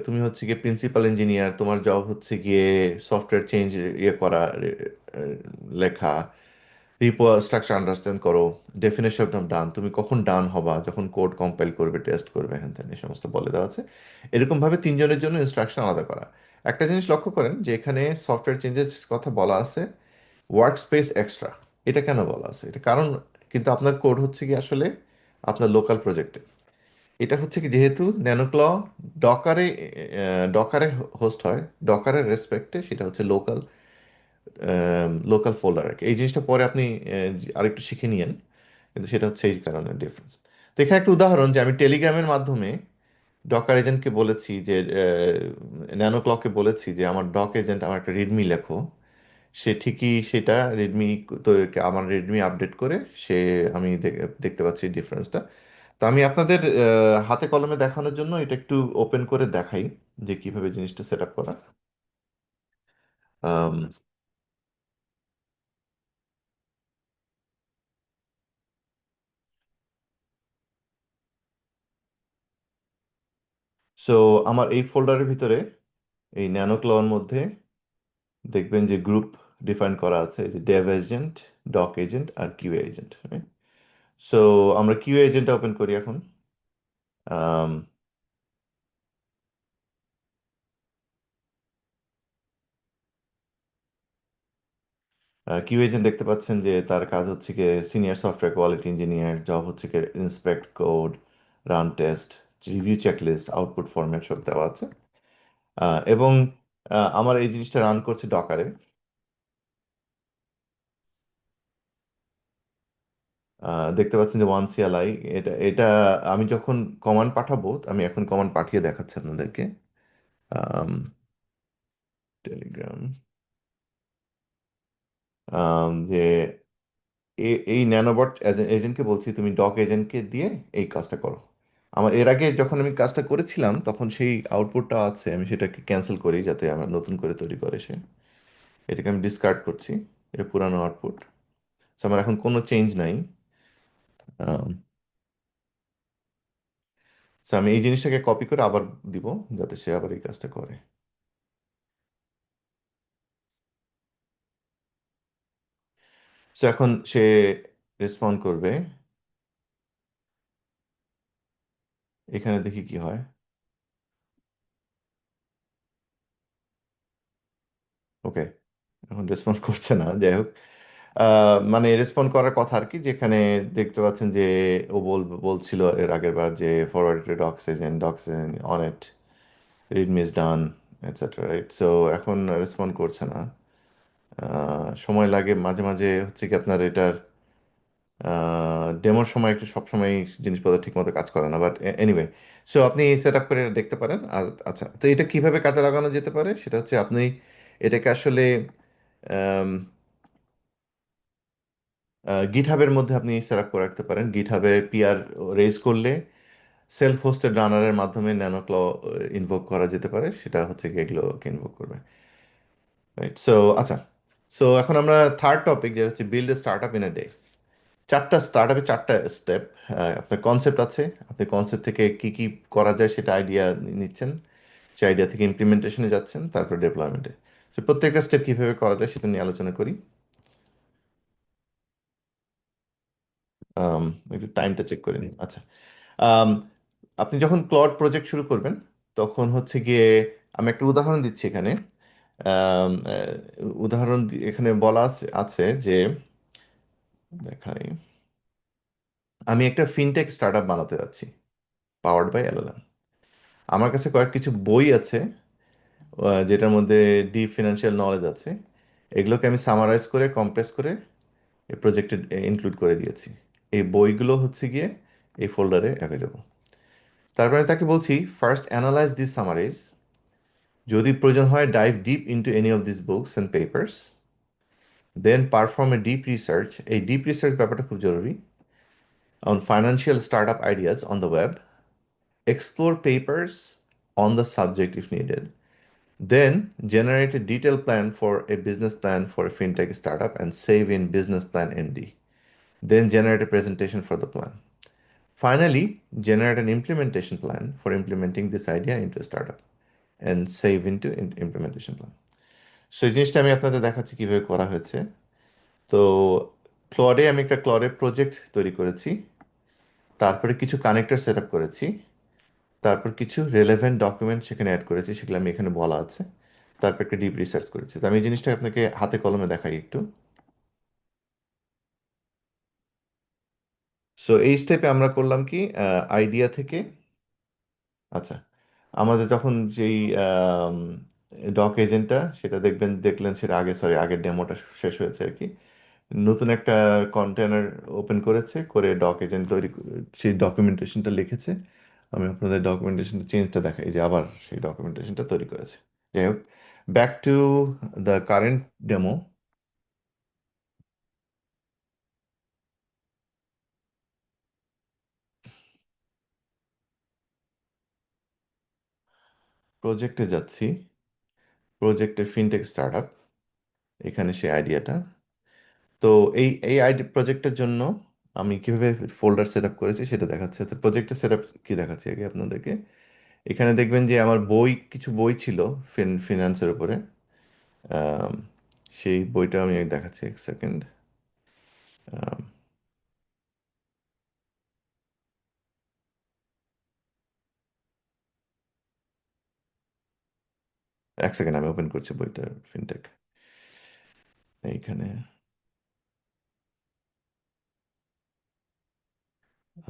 তুমি হচ্ছে গিয়ে প্রিন্সিপাল ইঞ্জিনিয়ার, তোমার জব হচ্ছে গিয়ে সফটওয়্যার চেঞ্জ করা, লেখা, রিপো স্ট্রাকচার আন্ডারস্ট্যান্ড করো, ডেফিনেশন অফ ডান, তুমি কখন ডান হবা, যখন কোড কম্পাইল করবে, টেস্ট করবে, হ্যান ত্যান এই সমস্ত বলে দেওয়া আছে। এরকমভাবে তিনজনের জন্য ইনস্ট্রাকশন আলাদা করা। একটা জিনিস লক্ষ্য করেন যে এখানে সফটওয়্যার চেঞ্জের কথা বলা আছে ওয়ার্ক স্পেস এক্সট্রা। এটা কেন বলা আছে, এটা কারণ কিন্তু আপনার কোড হচ্ছে কি আসলে আপনার লোকাল প্রজেক্টে। এটা হচ্ছে কি, যেহেতু ন্যানোক্ল ডকারে ডকারে হোস্ট হয়, ডকারের রেসপেক্টে সেটা হচ্ছে লোকাল লোকাল ফোল্ডার আর কি। এই জিনিসটা পরে আপনি আরেকটু শিখে নিয়েন, কিন্তু সেটা হচ্ছে এই কারণে ডিফারেন্স। তো এখানে একটা উদাহরণ, যে আমি টেলিগ্রামের মাধ্যমে ডকার এজেন্টকে বলেছি যে ন্যানোক্লকে বলেছি যে আমার ডক এজেন্ট আমার একটা রিডমি লেখো। সে ঠিকই সেটা রেডমি, তো আমার রেডমি আপডেট করে সে, আমি দেখতে পাচ্ছি ডিফারেন্সটা। তো আমি আপনাদের হাতে কলমে দেখানোর জন্য এটা একটু ওপেন করে দেখাই যে কিভাবে জিনিসটা সেট আপ করা। সো আমার এই ফোল্ডারের ভিতরে, এই ন্যানোক্লর মধ্যে দেখবেন যে গ্রুপ ডিফাইন করা আছে, যে ডেভ এজেন্ট, ডক এজেন্ট আর কিউ এজেন্ট। সো আমরা কিউ এজেন্টটা ওপেন করি এখন। কিউ এজেন্ট দেখতে পাচ্ছেন যে তার কাজ হচ্ছে কি senior software quality engineer, job হচ্ছে কি inspect code, run test, review checklist, output format সব দেওয়া আছে। এবং আমার এই জিনিসটা রান করছে ডকারে। দেখতে পাচ্ছেন যে ওয়ান সিএলআই, এটা এটা আমি যখন কমান্ড পাঠাবো, আমি এখন কমান্ড পাঠিয়ে দেখাচ্ছি আপনাদেরকে। টেলিগ্রাম, যে এই ন্যানোবট এজেন্টকে বলছি তুমি ডক এজেন্টকে দিয়ে এই কাজটা করো। আমার এর আগে যখন আমি কাজটা করেছিলাম তখন সেই আউটপুটটা আছে, আমি সেটাকে ক্যান্সেল করি যাতে আমার নতুন করে তৈরি করে সে। এটাকে আমি ডিসকার্ড করছি, এটা পুরানো আউটপুট। আমার এখন কোনো চেঞ্জ নাই। আমি এই জিনিসটাকে কপি করে আবার দিব যাতে সে আবার এই কাজটা করে। এখন সে রেসপন্ড করবে, এখানে দেখি কি হয়। ওকে, এখন রেসপন্ড করছে না, যাই হোক। মানে রেসপন্ড করার কথা আর কি, যেখানে দেখতে পাচ্ছেন যে ও বলছিল এর আগের বার যে forward oxygen doxygen on it, readme is done, etcetera, right. So এখন রেসপন্ড করছে না। সময় লাগে মাঝে মাঝে, হচ্ছে কি আপনার এটার ডেমোর সময় একটু সবসময় জিনিসপত্র ঠিক মতো কাজ করে না, বাট এনিওয়ে। সো আপনি সেট আপ করে এটা দেখতে পারেন। আর আচ্ছা, তো এটা কিভাবে কাজে লাগানো যেতে পারে, সেটা হচ্ছে আপনি এটাকে আসলে গিটহাবের মধ্যে আপনি সেট আপ করে রাখতে পারেন। গিটহাবে পিআর রেজ করলে সেলফ হোস্টেড রানারের মাধ্যমে ন্যানোক্ল ইনভোক করা যেতে পারে, সেটা হচ্ছে কি এগুলোকে ইনভোক করবে। রাইট, সো আচ্ছা, সো এখন আমরা থার্ড টপিক, যে হচ্ছে build a start up in a day. চারটা স্টার্ট আপে চারটা স্টেপ। আপনার কনসেপ্ট আছে, আপনি কনসেপ্ট থেকে কি কি করা যায় সেটা আইডিয়া নিচ্ছেন, সেই আইডিয়া থেকে ইমপ্লিমেন্টেশনে যাচ্ছেন, তারপর ডেপ্লয়মেন্টে। তো প্রত্যেকটা স্টেপ কিভাবে করা যায় সেটা নিয়ে আলোচনা করি। আম, একটু টাইমটা চেক করে নিই। আচ্ছা, আম, আপনি যখন ক্লড প্রজেক্ট শুরু করবেন তখন হচ্ছে গিয়ে আমি একটা উদাহরণ দিচ্ছি এখানে। এখানে বলা আছে আছে যে, দেখাই, আমি একটা ফিনটেক স্টার্টআপ বানাতে যাচ্ছি পাওয়ার্ড বাই এলএলএম। আমার কাছে কয়েক কিছু বই আছে যেটার মধ্যে ডিপ ফিনান্সিয়াল নলেজ আছে। এগুলোকে আমি সামারাইজ করে কম্প্রেস করে এই প্রজেক্টে ইনক্লুড করে দিয়েছি। এই বইগুলো হচ্ছে গিয়ে এই ফোল্ডারে অ্যাভেলেবল। তারপরে তাকে বলছি ফার্স্ট অ্যানালাইজ দিস সামারিজ, যদি প্রয়োজন হয় dive deep into any of this books and papers, then perform a deep research. এই ডিপ রিসার্চ ব্যাপারটা খুব জরুরি। On financial startup ideas on the web, explore papers on the subject if needed, then generate a detailed plan for a business plan for a fintech startup and save in business plan ND. Then generate a presentation for the plan. Finally, generate an implementation plan for implementing this idea into a startup and save into implementation plan. So এই জিনিসটা আমি আপনাদের দেখাচ্ছি কিভাবে করা হয়েছে। তো আমি একটা ক্লডে প্রজেক্ট তৈরি করেছি, তারপরে কিছু কানেক্টর সেট আপ করেছি, তারপর কিছু রেলেভেন্ট ডকুমেন্ট সেখানে অ্যাড করেছি, সেগুলো আমি এখানে বলা আছে। তারপর একটা ডিপ রিসার্চ করেছি। তো আমি এই জিনিসটা আপনাকে হাতে কলমে দেখাই একটু। সো এই স্টেপে আমরা করলাম কি, আইডিয়া থেকে, আচ্ছা, আমাদের যখন যেই ডক এজেন্টটা সেটা দেখলেন সেটা আগে, সরি, আগের ডেমোটা শেষ হয়েছে আর কি। নতুন একটা কন্টেনার ওপেন করেছে, করে ডক এজেন্ট তৈরি সেই ডকুমেন্টেশনটা লিখেছে। আমি আপনাদের ডকুমেন্টেশনটা চেঞ্জটা দেখাই, যে আবার সেই ডকুমেন্টেশনটা তৈরি করেছে। যাই হোক, back to the current demo. প্রজেক্টে যাচ্ছি, প্রজেক্টের ফিনটেক স্টার্টআপ, এখানে সেই আইডিয়াটা। তো এই এই আইডি প্রজেক্টের জন্য আমি কিভাবে ফোল্ডার সেট আপ করেছি সেটা দেখাচ্ছে। আচ্ছা, প্রজেক্টের সেট আপ কি দেখাচ্ছি আগে আপনাদেরকে। এখানে দেখবেন যে আমার কিছু বই ছিল ফিনান্সের উপরে। আম, সেই বইটা আমি দেখাচ্ছি, এক সেকেন্ড। এক সেকেন্ড, আমি ওপেন করছি বইটা, ফিনটেক এইখানে।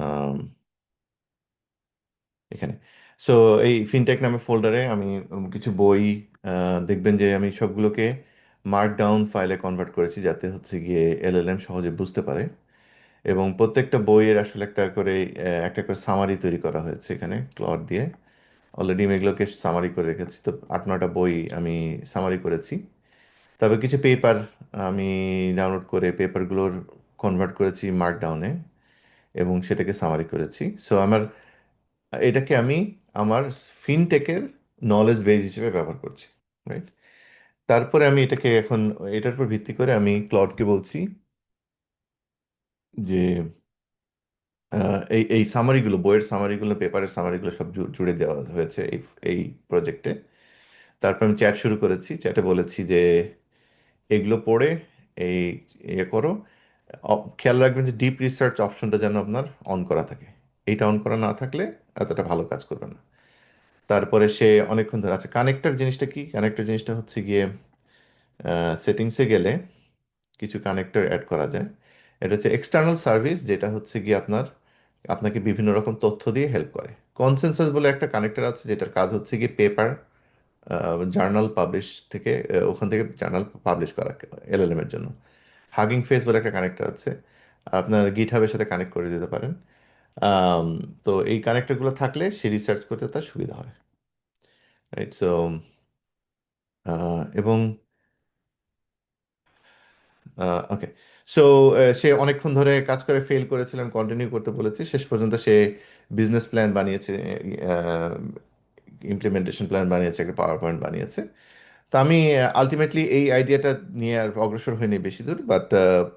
আম, এখানে। সো এই ফিনটেক নামে ফোল্ডারে আমি কিছু বই, দেখবেন যে আমি সবগুলোকে মার্কডাউন ফাইলে কনভার্ট করেছি, যাতে হচ্ছে গিয়ে এলএলএম সহজে বুঝতে পারে। এবং প্রত্যেকটা বইয়ের আসলে একটা করে সামারি তৈরি করা হয়েছে এখানে ক্লড দিয়ে। অলরেডি আমি এগুলোকে সামারি করে রেখেছি। তো 8-9টা বই আমি সামারি করেছি। তবে কিছু পেপার আমি ডাউনলোড করে পেপারগুলোর কনভার্ট করেছি মার্কডাউনে এবং সেটাকে সামারি করেছি। সো এটাকে আমি আমার ফিনটেকের নলেজ বেজ হিসেবে ব্যবহার করছি, রাইট? তারপরে আমি এটার উপর ভিত্তি করে আমি ক্লাউডকে বলছি যে এই সামারিগুলো, বইয়ের সামারিগুলো, পেপারের সামারিগুলো সব জুড়ে দেওয়া হয়েছে এই এই প্রজেক্টে। তারপর আমি চ্যাট শুরু করেছি, চ্যাটে বলেছি যে এগুলো পড়ে এই করো। খেয়াল রাখবেন যে ডিপ রিসার্চ অপশনটা যেন আপনার অন করা থাকে। এইটা অন করা না থাকলে এতটা ভালো কাজ করবে না। তারপরে সে অনেকক্ষণ ধরে, আচ্ছা, কানেক্টর জিনিসটা কি? কানেক্টর জিনিসটা হচ্ছে গিয়ে সেটিংসে গেলে কিছু কানেক্টর অ্যাড করা যায়। এটা হচ্ছে এক্সটার্নাল সার্ভিস, যেটা হচ্ছে গিয়ে আপনাকে বিভিন্ন রকম তথ্য দিয়ে হেল্প করে। কনসেনসাস বলে একটা কানেক্টর আছে, যেটার কাজ হচ্ছে গিয়ে পেপার জার্নাল পাবলিশ থেকে, ওখান থেকে জার্নাল পাবলিশ করা এলএলএম এর জন্য। হাগিং ফেস বলে একটা কানেক্টর আছে, আপনার গিটহাবের সাথে কানেক্ট করে দিতে পারেন। আম, তো এই কানেক্টরগুলো থাকলে সে রিসার্চ করতে তার সুবিধা হয়, রাইট? সো এবং ওকে, সো সে অনেকক্ষণ ধরে কাজ করে ফেল করেছিলাম, কন্টিনিউ করতে বলেছি, শেষ পর্যন্ত সে বিজনেস প্ল্যান বানিয়েছে, ইমপ্লিমেন্টেশন প্ল্যান বানিয়েছে, একটা পাওয়ার পয়েন্ট বানিয়েছে। তো আমি আলটিমেটলি এই আইডিয়াটা নিয়ে আর অগ্রসর হয়নি বেশি দূর, বাট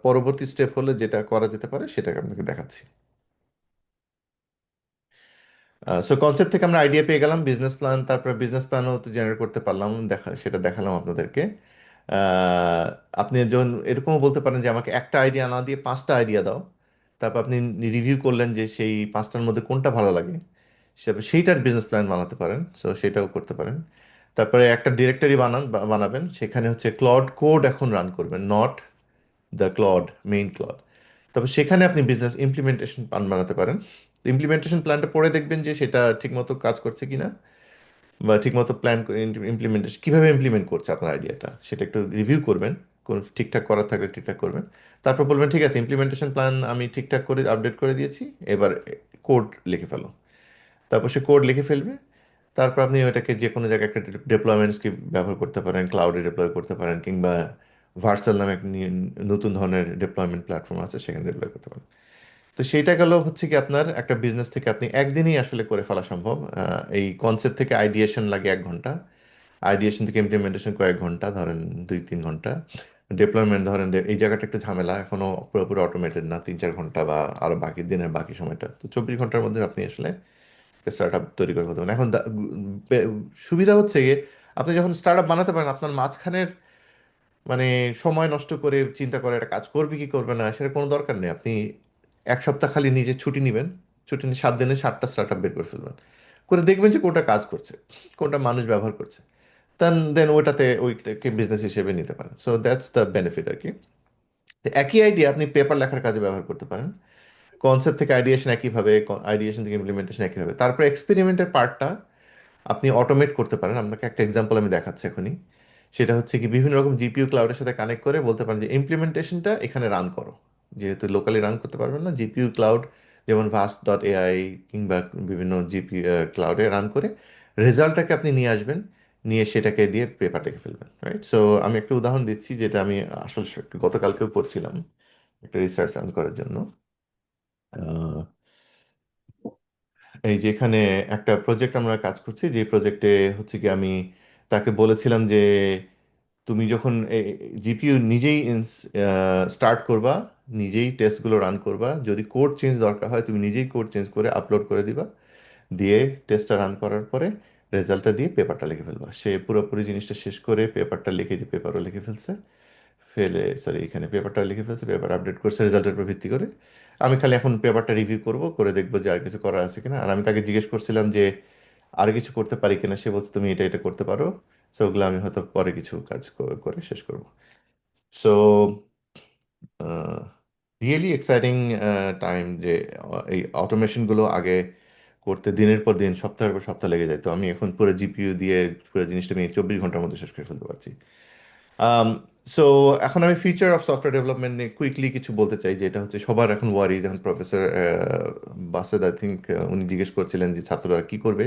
পরবর্তী স্টেপ হলে যেটা করা যেতে পারে সেটাকে আপনাকে দেখাচ্ছি। সো কনসেপ্ট থেকে আমরা আইডিয়া পেয়ে গেলাম, বিজনেস প্ল্যান, তারপর বিজনেস প্ল্যানও তো জেনারেট করতে পারলাম, সেটা দেখালাম আপনাদেরকে। আহ, আপনি যখন এরকমও বলতে পারেন যে আমাকে একটা আইডিয়া না দিয়ে 5টা আইডিয়া দাও, তারপর আপনি রিভিউ করলেন যে সেই 5টার মধ্যে কোনটা ভালো লাগে, সেইটার বিজনেস প্ল্যান বানাতে পারেন, সো সেটাও করতে পারেন। তারপরে একটা ডিরেক্টরি বানাবেন, সেখানে হচ্ছে ক্লড কোড এখন রান করবেন, not the Claude, main Claude. তবে সেখানে আপনি বিজনেস ইমপ্লিমেন্টেশন প্ল্যান বানাতে পারেন। ইমপ্লিমেন্টেশন প্ল্যানটা পড়ে দেখবেন যে সেটা ঠিকমতো কাজ করছে কিনা, বা ঠিকমতো প্ল্যান ইমপ্লিমেন্টেশন কিভাবে ইমপ্লিমেন্ট করছে আপনার আইডিয়াটা, সেটা একটু রিভিউ করবেন। কোন ঠিকঠাক করার থাকলে ঠিকঠাক করবেন। তারপর বলবেন ঠিক আছে, ইমপ্লিমেন্টেশন প্ল্যান আমি ঠিকঠাক করে আপডেট করে দিয়েছি, এবার কোড লিখে ফেলো। তারপর সে কোড লিখে ফেলবে। তারপর আপনি ওটাকে যে কোনো জায়গায় একটা ডেপ্লয়মেন্ট স্ক্রিপ্ট ব্যবহার করতে পারেন, ক্লাউডে ডিপ্লয় করতে পারেন, কিংবা ভার্সাল নামে একটা নতুন ধরনের ডিপ্লয়মেন্ট প্ল্যাটফর্ম আছে, সেখানে ডিপ্লয় করতে পারেন। তো সেইটা গেল হচ্ছে কি আপনার একটা বিজনেস থেকে আপনি একদিনই আসলে করে ফেলা সম্ভব। এই কনসেপ্ট থেকে আইডিয়েশন লাগে 1 ঘন্টা, আইডিয়েশন থেকে ইমপ্লিমেন্টেশন কয়েক ঘন্টা, ধরেন 2-3 ঘন্টা, ডেপ্লয়মেন্ট ধরেন এই জায়গাটা একটু ঝামেলা, এখনো পুরোপুরি অটোমেটেড না, 3-4 ঘন্টা বা আরো বাকি দিনের বাকি সময়টা, তো 24 ঘন্টার মধ্যে আপনি আসলে স্টার্ট আপ তৈরি করে ফেলতে পারেন। এখন বে- সুবিধা হচ্ছে গিয়ে আপনি যখন স্টার্ট আপ বানাতে পারেন, আপনার মাঝখানের মানে সময় নষ্ট করে চিন্তা করে একটা কাজ করবে কি করবে না সেটা কোনো দরকার নেই। আপনি 1 সপ্তাহ খালি নিজে ছুটি নেবেন, ছুটি নিয়ে 7 দিনে 7টা স্টার্ট আপ বের করে ফেলবেন, করে দেখবেন যে কোনটা কাজ করছে, কোনটা মানুষ ব্যবহার করছে, দেন ওইটাতে ওইটাকে বিজনেস হিসেবে নিতে পারেন। সো দ্যাটস দ্য বেনিফিট আর কি। তো একই আইডিয়া আপনি পেপার লেখার কাজে ব্যবহার করতে পারেন, কনসেপ্ট থেকে আইডিয়েশন একইভাবে, আইডিয়েশন থেকে ইমপ্লিমেন্টেশন একইভাবে। তারপরে এক্সপেরিমেন্টের পার্টটা আপনি অটোমেট করতে পারেন। আপনাকে একটা এক্সাম্পল আমি দেখাচ্ছি এখনই। সেটা হচ্ছে কি, বিভিন্ন রকম জিপিইউ ক্লাউডের সাথে কানেক্ট করে বলতে পারেন যে ইমপ্লিমেন্টেশনটা এখানে রান করো। যেহেতু লোকালি রান করতে পারবেন না, জিপিইউ ক্লাউড যেমন ভাস্ট.এআই কিংবা বিভিন্ন জিপিইউ ক্লাউডে রান করে রেজাল্টটাকে আপনি নিয়ে আসবেন, নিয়ে সেটাকে দিয়ে পেপার লিখে ফেলবেন, রাইট? সো আমি একটা উদাহরণ দিচ্ছি, যেটা আমি আসলে গতকালকেও করছিলাম একটা রিসার্চ রান করার জন্য। আহ, এই যে এখানে একটা প্রজেক্ট আমরা কাজ করছি, যে প্রজেক্টে হচ্ছে কি আমি তাকে বলেছিলাম যে তুমি যখন জিপিইউ নিজেই স্টার্ট করবা, নিজেই টেস্টগুলো রান করবা, যদি কোড চেঞ্জ দরকার হয় তুমি নিজেই কোড চেঞ্জ করে আপলোড করে দিবা, দিয়ে টেস্টটা রান করার পরে রেজাল্টটা দিয়ে পেপারটা লিখে ফেলবা। সে পুরোপুরি জিনিসটা শেষ করে পেপারটা লিখে, যে পেপারও লিখে ফেলছে, সরি এখানে পেপারটা লিখে ফেলছে, পেপার আপডেট করছে রেজাল্টের উপর ভিত্তি করে। আমি খালি এখন পেপারটা রিভিউ করব, করে দেখবো যে আর কিছু করা আছে কিনা। আর আমি তাকে জিজ্ঞেস করছিলাম যে আর কিছু করতে পারি কিনা, সে বলছে তুমি এটা এটা করতে পারো। সো ওগুলো আমি হয়তো পরে কিছু কাজ করে শেষ করব। সো রিয়েলি এক্সাইটিং টাইম, যে এই অটোমেশনগুলো আগে করতে দিনের পর দিন, সপ্তাহের পর সপ্তাহ লেগে যায়, তো আমি এখন পুরো জিপিইউ দিয়ে পুরো জিনিসটা আমি 24 ঘন্টার মধ্যে শেষ করে ফেলতে পারছি। সো এখন আমি ফিউচার অফ সফটওয়্যার ডেভেলপমেন্ট নিয়ে কুইকলি কিছু বলতে চাই, যেটা হচ্ছে সবার এখন ওয়ারি। যখন প্রফেসর বাসেদ আই থিঙ্ক উনি জিজ্ঞেস করছিলেন যে ছাত্ররা কি করবে,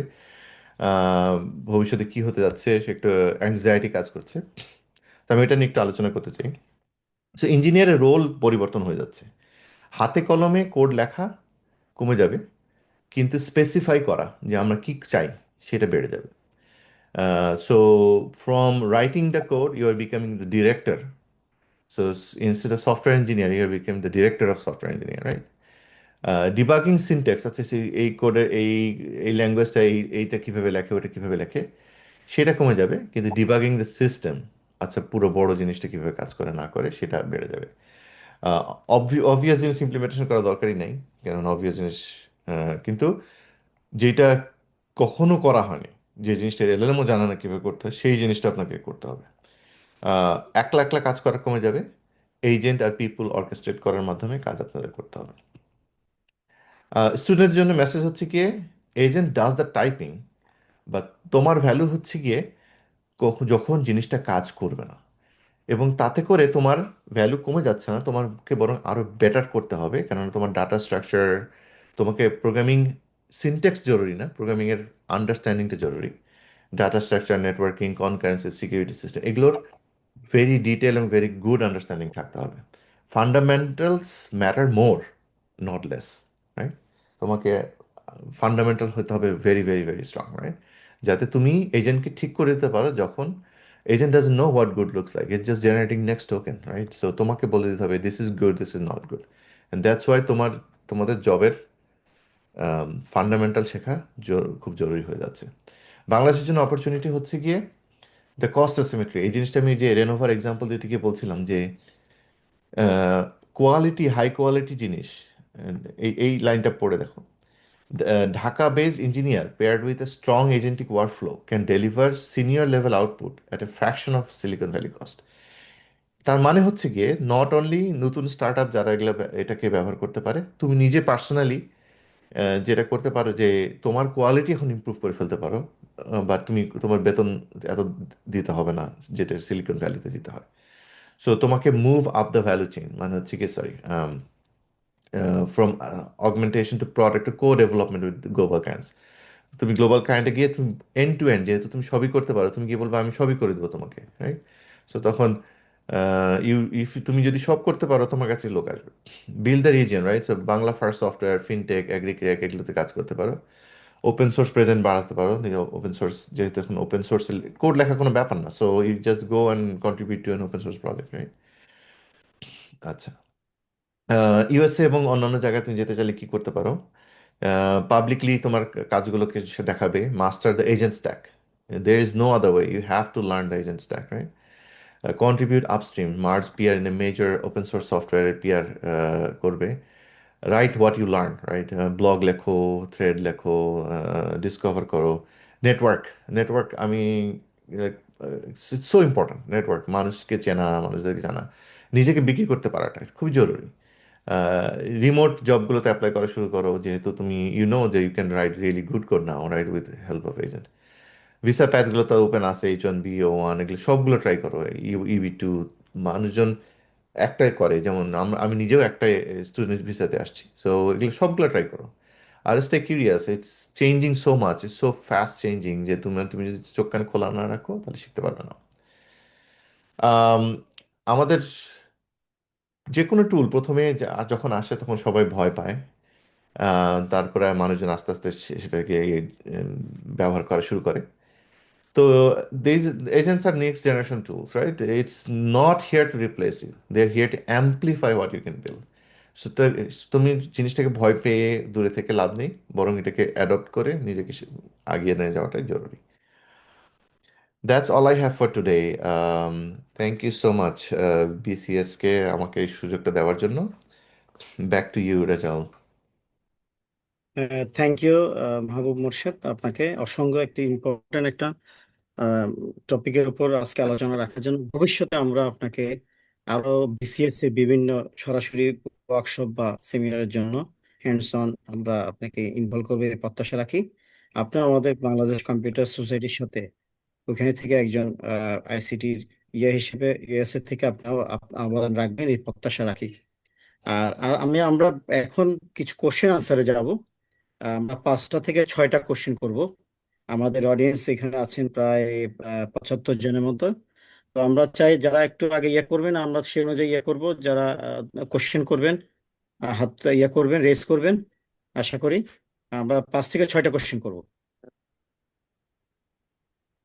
আহ, ভবিষ্যতে কি হতে যাচ্ছে, সে একটু অ্যাংজাইটি কাজ করছে। তো আমি এটা নিয়ে একটু আলোচনা করতে চাই। সো ইঞ্জিনিয়ারের রোল পরিবর্তন হয়ে যাচ্ছে, হাতে কলমে কোড লেখা কমে যাবে, কিন্তু স্পেসিফাই করা যে আমরা কি চাই সেটা বেড়ে যাবে। So from writing the code you are becoming the director. So instead of software engineer, you became the director of software engineer, right? Debugging syntax, আচ্ছা এই কোডের এই ল্যাঙ্গুয়েজটা এইটা কিভাবে লেখে, ওটা কিভাবে লেখে, সেটা কমে যাবে, কিন্তু ডিবাগিং দ্য সিস্টেম, আচ্ছা পুরো বড় জিনিসটা কিভাবে কাজ করে না করে সেটা বেড়ে যাবে। অবভিয়াস জিনিস ইমপ্লিমেন্টেশন করা দরকারই নাই, কারণ অবভিয়াস জিনিস কিন্তু যেটা কখনো করা হয়নি, যে জিনিসটা এলএলএমও জানা না কিভাবে করতে হয়, সেই জিনিসটা আপনাকে করতে হবে। একলা একলা কাজ করা কমে যাবে, এজেন্ট আর পিপল অর্কেস্ট্রেট করার মাধ্যমে কাজ আপনাদের করতে হবে। স্টুডেন্টের জন্য মেসেজ হচ্ছে গিয়ে, এজেন্ট ডাজ দ্য টাইপিং, বা তোমার ভ্যালু হচ্ছে গিয়ে যখন জিনিসটা কাজ করবে না, এবং তাতে করে তোমার ভ্যালু কমে যাচ্ছে না, তোমাকে বরং আরো বেটার করতে হবে, কেননা তোমার ডাটা স্ট্রাকচার, তোমাকে প্রোগ্রামিং সিনট্যাক্স জরুরি না, প্রোগ্রামিং এর আন্ডারস্ট্যান্ডিংটা জরুরি। Data structure, networking, concurrency, security system, এগুলোর ভেরি ডিটেল এবং ভেরি গুড আন্ডারস্ট্যান্ডিং থাকতে হবে। Fundamentals matter more, not less, right? তোমাকে ফান্ডামেন্টাল হতে হবে very very very strong, right? যাতে তুমি এজেন্টকে ঠিক করে দিতে পারো, যখন agent doesn't know what good looks like, it's just generating next token, right? So তোমাকে বলে দিতে হবে this is good, this is not good. And that's why তোমাদের জবের ফান্ডামেন্টাল শেখা খুব জরুরি হয়ে যাচ্ছে। বাংলাদেশের জন্য অপরচুনিটি হচ্ছে গিয়ে দ্য কস্ট অ্যাসিমেট্রি। এই জিনিসটা আমি যে রেনোভার এক্সাম্পল দিতে গিয়ে বলছিলাম যে কোয়ালিটি, হাই কোয়ালিটি জিনিস, এই লাইনটা পড়ে দেখো। Dhaka based engineer paired with a strong agentic workflow can deliver senior level output at a fraction of Silicon Valley cost. তার মানে হচ্ছে গিয়ে নট অনলি নতুন স্টার্ট আপ যারা এটাকে ব্যবহার করতে পারে, তুমি নিজে পার্সোনালি যেটা করতে পারো যে তোমার কোয়ালিটি এখন ইমপ্রুভ করে ফেলতে পারো, বা তুমি তোমার বেতন এত দিতে হবে না যেটা সিলিকন ভ্যালিতে দিতে হয়। সো তোমাকে move up the value chain, মানে হচ্ছে কি, sorry, from augmentation to product to co development with global clients. তুমি গ্লোবাল ক্লায়েন্টে গিয়ে তুমি এন্ড টু এন্ড, যেহেতু তুমি সবই করতে পারো, তুমি গিয়ে বলবে আমি সবই করে দেবো তোমাকে, রাইট? সো তখন ইফ তুমি যদি সব করতে পারো তোমার কাছে লোক আসবে। Build the region, right? So Bangla first software, fintech, এগ্রিক্রিয়াক, এগুলোতে কাজ করতে পারো। ওপেন সোর্স প্রেজেন্ট বাড়াতে পারো। ওপেন সোর্স, যেহেতু এখন ওপেন সোর্স কোড লেখা কোনো ব্যাপার না, so you just go and contribute to an open source project, right? আচ্ছা, ইউএসএ এবং অন্যান্য জায়গায় তুমি যেতে চাইলে কি করতে পারো? পাবলিকলি তোমার কাজগুলোকে সে দেখাবে, master the agent stack. There is no other way, you have to learn the agent stack, right? Contribute upstream, merge peer in a major open source software peer করবে। Write what you learn, right? Blog লেখো, thread লেখো, discover করো। Network, network, আমি it's so important. Network, মানুষকে চেনা, মানুষদেরকে জানা, নিজেকে বিক্রি করতে পারাটা খুবই জরুরি। রিমোট জবগুলোতে অ্যাপ্লাই করা শুরু করো, যেহেতু তুমি ইউ নো যে you can write really good code now, right, with help of agent. Visa প্যাথগুলো তো ওপেন আছে, H1B, O1, এগুলো সবগুলো ট্রাই করো। EB2, মানুষজন একটাই করে, যেমন আমি নিজেও একটাই স্টুডেন্ট ভিসাতে আসছি। সো এগুলো সবগুলো ট্রাই করো। আর stay curious, it's changing so much, it's so fast changing, যে তুমি তুমি যদি চোখ কান খোলা না রাখো তাহলে শিখতে পারবে না। আম, আমাদের যে কোনো টুল প্রথমে যখন আসে তখন সবাই ভয় পায়। তারপরে মানুষজন আস্তে আস্তে সেটাকে উম, ব্যবহার করা শুরু করে। So these agents are next generation tools, right? It's not here to replace you. They're here to amplify what you can build. So তুমি জিনিসটাকে ভয় পেয়ে দূরে থেকে লাভ নেই, বরং এটাকে অ্যাডপ্ট করে নিজেকে আগিয়ে নিয়ে যাওয়াটাই জরুরি। That's all I have for today. Thank you so much, BCS কে আমাকে এই সুযোগটা দেওয়ার জন্য। Back to you, Rajal. Thank you Mahbub Morshed, আপনাকে অসংখ্য একটি ইম্পর্টেন্ট একটা টপিকের উপর আজকে আলোচনা রাখার জন্য। ভবিষ্যতে আমরা আপনাকে আরো বিসিএস এর বিভিন্ন সরাসরি ওয়ার্কশপ বা সেমিনারের জন্য হ্যান্ডস অন আমরা আপনাকে ইনভলভ করবে এই প্রত্যাশা রাখি। আপনি আমাদের বাংলাদেশ কম্পিউটার সোসাইটির সাথে ওখানে থেকে একজন আইসিটির হিসেবে ইউএসএ থেকে আপনিও অবদান রাখবেন এই প্রত্যাশা রাখি। আর আমরা এখন কিছু কোশ্চেন আনসারে যাব। আমরা 5টা থেকে 6টা কোশ্চেন করব। আমাদের অডিয়েন্স এখানে আছেন প্রায় 75 জনের মতো। তো আমরা চাই যারা একটু আগে করবেন, আমরা সেই অনুযায়ী করব। যারা কোশ্চেন করবেন, হাত করবেন, রেজ করবেন। আশা করি আমরা 5 থেকে 6টা কোশ্চেন করব।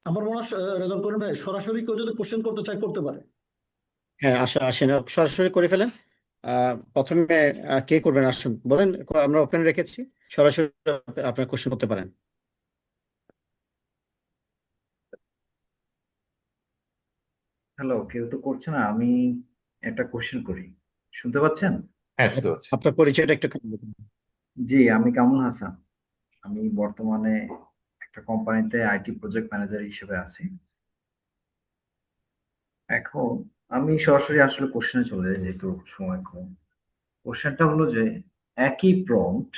আমার মনে হয় রেজাল্ট করেন ভাই, সরাসরি কেউ যদি কোশ্চেন করতে চায় করতে পারে। হ্যাঁ, আসেন, সরাসরি করে ফেলেন। প্রথমে কে করবেন আসুন বলেন, আমরা ওপেন রেখেছি, সরাসরি আপনার কোশ্চেন করতে পারেন। হ্যালো, কেউ তো করছে না। আমি একটা কোশ্চেন করি, শুনতে পাচ্ছেন? হ্যাঁ, শুনতে পাচ্ছি। আপনার পরিচয়টা একটু জি, আমি কামরুল হাসান। আমি বর্তমানে একটা কোম্পানিতে আইটি প্রজেক্ট ম্যানেজার হিসেবে আছি। এখন আমি সরাসরি আসলে কোশ্চেনে চলে যাই, যেহেতু সময় কম। কোশ্চেনটা হলো যে একই প্রম্পট,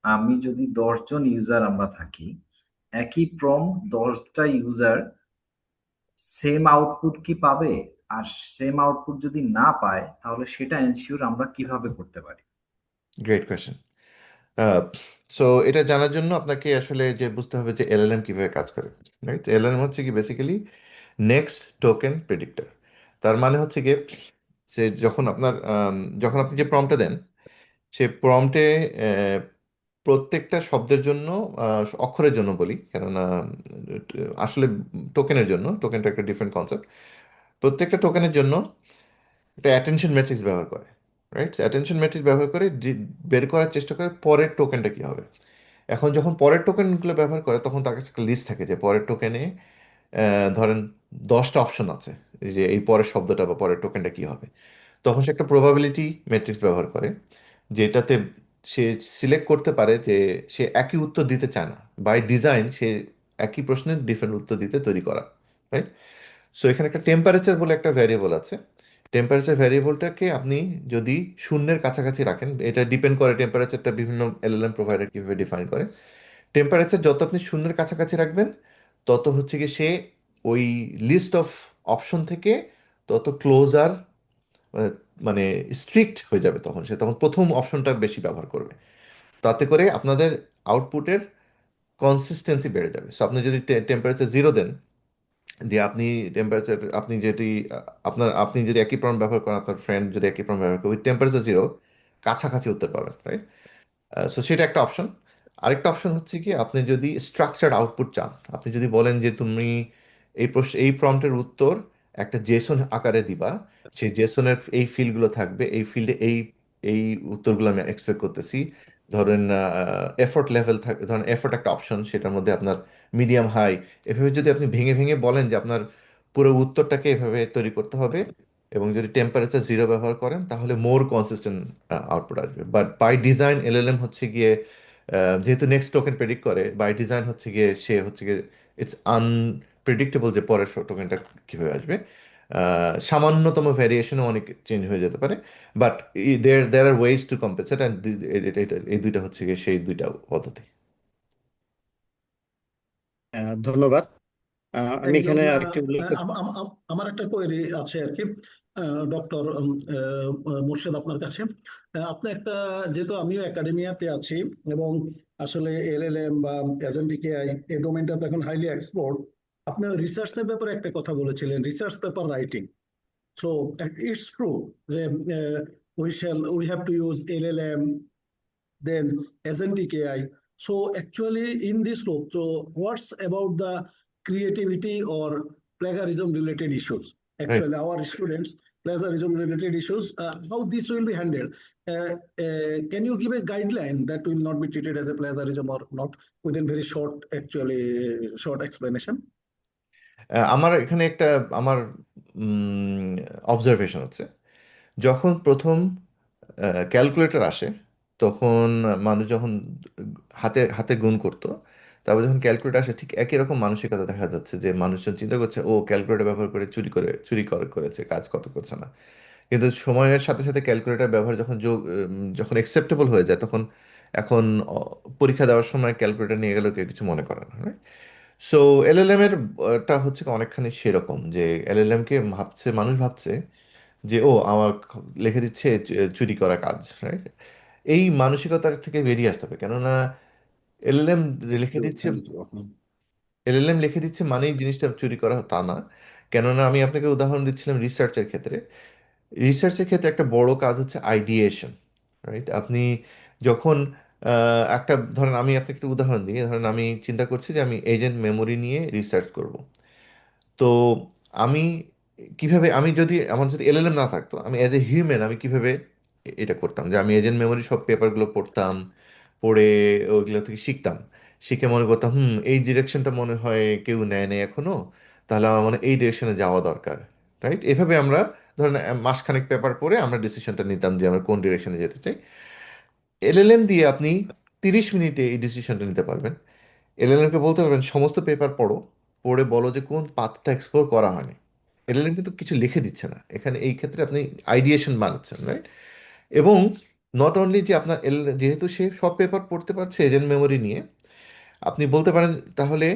আমি যদি 10 জন ইউজার আমরা থাকি, একই প্রম্পট 10টা ইউজার সেম আউটপুট কি পাবে? আর সেম আউটপুট যদি না পায় তাহলে সেটা এনশিওর আমরা কিভাবে করতে পারি? Great question. সো এটা জানার জন্য আপনাকে আসলে যে বুঝতে হবে যে এলএলএম কিভাবে কাজ করে, রাইট? এলএলএম হচ্ছে কি, বেসিক্যালি নেক্সট টোকেন প্রেডিক্টর। তার মানে হচ্ছে কি, যে যখন আপনি যে প্রম্পটটা দেন, সে প্রম্পটে প্রত্যেকটা শব্দের জন্য, অক্ষরের জন্য বলি, কেননা আসলে টোকেনের জন্য, টোকেনটা একটা ডিফারেন্ট কনসেপ্ট। প্রত্যেকটা টোকেনের জন্য একটা অ্যাটেনশন ম্যাট্রিক্স ব্যবহার করে, রাইট? অ্যাটেনশন ম্যাট্রিক্স ব্যবহার করে বের করার চেষ্টা করে পরের টোকেনটা কি হবে। এখন যখন পরের টোকেনগুলো ব্যবহার করে তখন তার কাছে একটা লিস্ট থাকে যে পরের টোকেনে ধরেন 10টা অপশন আছে, এই যে এই পরের শব্দটা বা পরের টোকেনটা কি হবে। তখন সে একটা প্রবাবিলিটি ম্যাট্রিক্স ব্যবহার করে, যেটাতে সে সিলেক্ট করতে পারে যে সে একই উত্তর দিতে চায় না। বাই ডিজাইন সে একই প্রশ্নের ডিফারেন্ট উত্তর দিতে তৈরি করা, রাইট? সো এখানে একটা টেম্পারেচার বলে একটা ভ্যারিয়েবল আছে। টেম্পারেচার ভ্যারিয়েবলটাকে আপনি যদি শূন্যের কাছাকাছি রাখেন, এটা ডিপেন্ড করে টেম্পারেচারটা বিভিন্ন এলএলএম প্রোভাইডার কীভাবে ডিফাইন করে। টেম্পারেচার যত আপনি শূন্যের কাছাকাছি রাখবেন, তত হচ্ছে কি সে ওই লিস্ট অফ অপশন থেকে তত ক্লোজার, মানে স্ট্রিক্ট হয়ে যাবে। তখন সে তখন প্রথম অপশনটা বেশি ব্যবহার করবে। তাতে করে আপনাদের আউটপুটের কনসিস্টেন্সি বেড়ে যাবে। সো আপনি যদি টেম্পারেচার 0 দেন, দিয়ে আপনি টেম্পারেচার আপনি যদি আপনি যদি একই প্রম্পট ব্যবহার করেন, আপনার ফ্রেন্ড যদি একই প্রম্পট ব্যবহার করে, টেম্পারেচার 0 কাছাকাছি উত্তর পাবেন, রাইট? সো সেটা একটা অপশন। আরেকটা অপশন হচ্ছে কি, আপনি যদি স্ট্রাকচার্ড আউটপুট চান, আপনি যদি বলেন যে তুমি এই প্রশ্ন এই প্রম্পটের উত্তর একটা জেসন আকারে দিবা, সেই জেসনের এই ফিল্ডগুলো থাকবে, এই ফিল্ডে এই এই উত্তরগুলো আমি এক্সপেক্ট করতেছি। ধরেন এফোর্ট লেভেল থাকে, ধরেন এফোর্ট একটা অপশন, সেটার মধ্যে আপনার মিডিয়াম হাই, এভাবে যদি আপনি ভেঙে ভেঙে বলেন যে আপনার পুরো উত্তরটাকে এভাবে তৈরি করতে হবে, এবং যদি টেম্পারেচার 0 ব্যবহার করেন, তাহলে মোর কনসিস্টেন্ট আউটপুট আসবে। বাট বাই ডিজাইন এলএলএম হচ্ছে গিয়ে যেহেতু নেক্সট টোকেন প্রেডিক্ট করে, বাই ডিজাইন হচ্ছে গিয়ে সে হচ্ছে গিয়ে ইটস আনপ্রেডিক্টেবল যে পরের টোকেনটা কীভাবে আসবে। সামান্যতম ভ্যারিয়েশনও অনেক চেঞ্জ হয়ে যেতে পারে। But there there are ways to compensate, and এই দুইটা হচ্ছে গিয়ে সেই দুইটা পদ্ধতি। ধন্যবাদ। আমি একজন এখানে আরেকটি উল্লেখ আমার একটা কোয়েরি আছে আর কি, ডক্টর মোর্শেদ আপনার কাছে। আপনি একটা, যেহেতু আমিও একাডেমিয়াতে আছি এবং আসলে এলএলএম বা এজেন্টিক এআই এই ডোমেনটাতে এখন হাইলি এক্সপ্লোর্ড, আপনি রিসার্চের ব্যাপারে একটা কথা বলেছিলেন, research paper writing. So it's true যে we have to use LLM, then agentic AI. So actually in this loop, so what's about the creativity or plagiarism related issues? Right. Actually, our students plagiarism related issues, how this will be handled? Can you give a guideline that will not be treated as a plagiarism or not within very short, actually short explanation? আমার এখানে একটা আমার observation হচ্ছে, যখন প্রথম calculator আসে, তখন মানুষ যখন হাতে হাতে গুণ করতো, তারপর যখন ক্যালকুলেটর আসে, ঠিক একই রকম মানসিকতা দেখা যাচ্ছে, যে মানুষজন চিন্তা করছে ও ক্যালকুলেটর ব্যবহার করে চুরি করে করেছে, কাজ কত করছে না। কিন্তু সময়ের সাথে সাথে ক্যালকুলেটর ব্যবহার যখন অ্যাকসেপ্টেবল হয়ে যায়, তখন এখন পরীক্ষা দেওয়ার সময় ক্যালকুলেটর নিয়ে গেলেও কেউ কিছু মনে করে না। সো এলএলএম এর টা হচ্ছে অনেকখানি সেরকম, যে এলএলএম কে মানুষ ভাবছে যে ও আমার লিখে দিচ্ছে চুরি করা কাজ, রাইট? এই মানসিকতার থেকে বেরিয়ে আসতে হবে, কেননা এলএলএম লিখে দিচ্ছে Thank you. এলএলএম লিখে দিচ্ছে মানেই জিনিসটা চুরি করা তা না। কেননা আমি আপনাকে উদাহরণ দিচ্ছিলাম রিসার্চের ক্ষেত্রে। রিসার্চের ক্ষেত্রে একটা বড় কাজ হচ্ছে আইডিয়েশন, রাইট? আপনি যখন একটা, ধরেন আমি আপনাকে একটা উদাহরণ দিই, ধরেন আমি চিন্তা করছি যে আমি এজেন্ট মেমোরি নিয়ে রিসার্চ করব। তো আমি কিভাবে, আমার যদি এলএলএম না থাকতো, আমি অ্যাজ এ হিউম্যান আমি কিভাবে এটা করতাম, যে আমি এজেন্ট মেমোরি সব পেপারগুলো পড়তাম, পড়ে ওইগুলো থেকে শিখতাম, শিখে মনে করতাম এই ডিরেকশনটা মনে হয় কেউ নেয় নেই এখনো, তাহলে আমার মনে হয় এই ডিরেকশনে যাওয়া দরকার, রাইট? এভাবে আমরা ধরেন মাসখানেক পেপার পড়ে আমরা ডিসিশনটা নিতাম যে আমরা কোন ডিরেকশনে যেতে চাই। এলএলএম দিয়ে আপনি 30 মিনিটে এই ডিসিশনটা নিতে পারবেন। এলএলএম কে বলতে পারবেন সমস্ত পেপার পড়ো, পড়ে বলো যে কোন পাথটা এক্সপ্লোর করা হয়নি। এলএলএম কিন্তু কিছু লিখে দিচ্ছে না এখানে, এই ক্ষেত্রে আপনি আইডিয়েশন বানাচ্ছেন, রাইট? এবং নট অনলি যে আপনার যেহেতু সে সব পেপার পড়তে পারছে এজেন্ট মেমোরি নিয়ে, আপনি বলতে পারেন তাহলে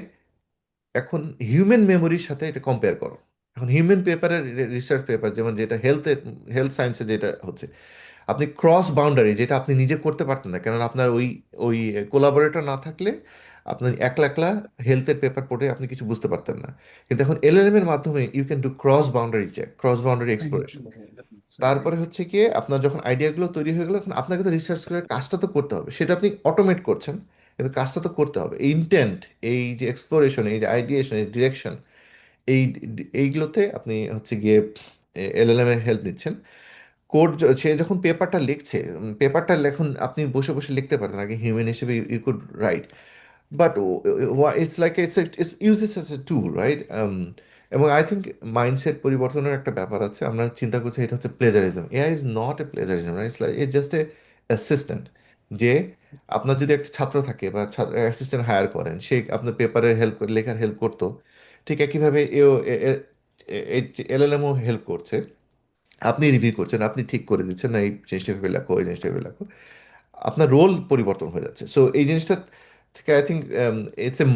এখন হিউম্যান মেমোরির সাথে এটা কম্পেয়ার করো। এখন হিউম্যান পেপারের রিসার্চ পেপার, যেমন যেটা হেলথ সায়েন্সে যেটা হচ্ছে, আপনি ক্রস বাউন্ডারি যেটা আপনি নিজে করতে পারতেন না, কেননা আপনার ওই ওই কোলাবোরেটর না থাকলে আপনি একলা একলা হেলথের পেপার পড়ে আপনি কিছু বুঝতে পারতেন না। কিন্তু এখন এলএলএম এর মাধ্যমে you can do cross boundary check, cross boundary exploration. তারপরে হচ্ছে কি, আপনার যখন আইডিয়াগুলো তৈরি হয়ে গেলো, এখন আপনাকে তো রিসার্চ করে কাজটা তো করতে হবে, সেটা আপনি অটোমেট করছেন, কিন্তু কাজটা তো করতে হবে। ইন্টেন্ট, এই যে এক্সপ্লোরেশন, এই যে আইডিয়েশন, এই ডিরেকশন, এই এইগুলোতে আপনি হচ্ছে গিয়ে এলএলএম এর হেল্প নিচ্ছেন। কোড সে যখন পেপারটা লিখছে, পেপারটা লেখন আপনি বসে বসে লিখতে পারতেন আগে, হিউম্যান হিসেবে you could write, but it's like it's uses as a tool, right? এবং আই থিঙ্ক মাইন্ডসেট পরিবর্তনের একটা ব্যাপার আছে। আমরা চিন্তা করছি এটা হচ্ছে plagiarism. AI is not a plagiarism, it's like it just a assistant. যে আপনার যদি একটা ছাত্র থাকে বা অ্যাসিস্ট্যান্ট হায়ার করেন, সে আপনার পেপারের হেল্প, লেখার হেল্প করতো, ঠিক একইভাবে এও এলএলএমও হেল্প করছে। আপনি রিভিউ করছেন, আপনি ঠিক করে দিচ্ছেন, না এই জিনিসটা ভেবে লেখো, এই জিনিসটা ভেবে লেখো, আপনার রোল পরিবর্তন হয়ে যাচ্ছে। সো এই জিনিসটা থেকে I think it's a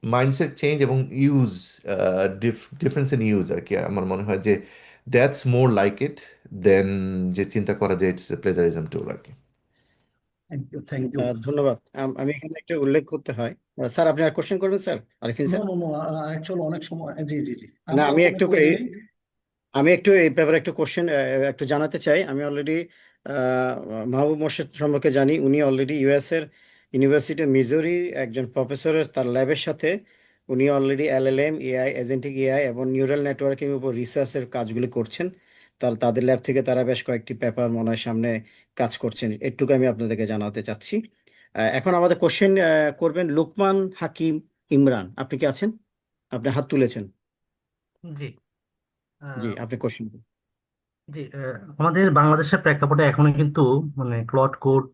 mindset change এবং ইউজ, ডিফারেন্স ইন ইউজ আর কি। আমার মনে হয় যে দ্যাটস মোর লাইক ইট দেন যে চিন্তা করা যে ইটস প্লেজারিজম টুল আর কি। Thank you. ধন্যবাদ। আমি এখানে একটা উল্লেখ করতে হয়। স্যার, আপনি আর কোশ্চেন করবেন sir, Arifin no sir? No no actually অনেক সময়, জি জি জি, না, আমি আর কোনো কোয়েরি নেই। আমি একটু এই ব্যাপারে একটু কোশ্চেন একটু জানাতে চাই। আমি অলরেডি মাহবুব মোর্শেদ সম্পর্কে জানি। উনি অলরেডি ইউএস এর ইউনিভার্সিটি মিজোরির একজন প্রফেসরের তার ল্যাবের সাথে উনি already LLM, AI, agentic AI এবং নিউরাল নেটওয়ার্কিং উপর রিসার্চের কাজগুলি করছেন। তাদের ল্যাব থেকে তারা বেশ কয়েকটি পেপার মনে হয় সামনে কাজ করছেন। এটুকু আমি আপনাদেরকে জানাতে চাচ্ছি। এখন আমাদের কোশ্চেন করবেন লুকমান হাকিম ইমরান। আপনি কি আছেন? আপনি হাত তুলেছেন। জি। জি, আহ, আপনি কোশ্চেন। জি, আমাদের বাংলাদেশের প্রেক্ষাপটে এখনো কিন্তু মানে ক্লড কোড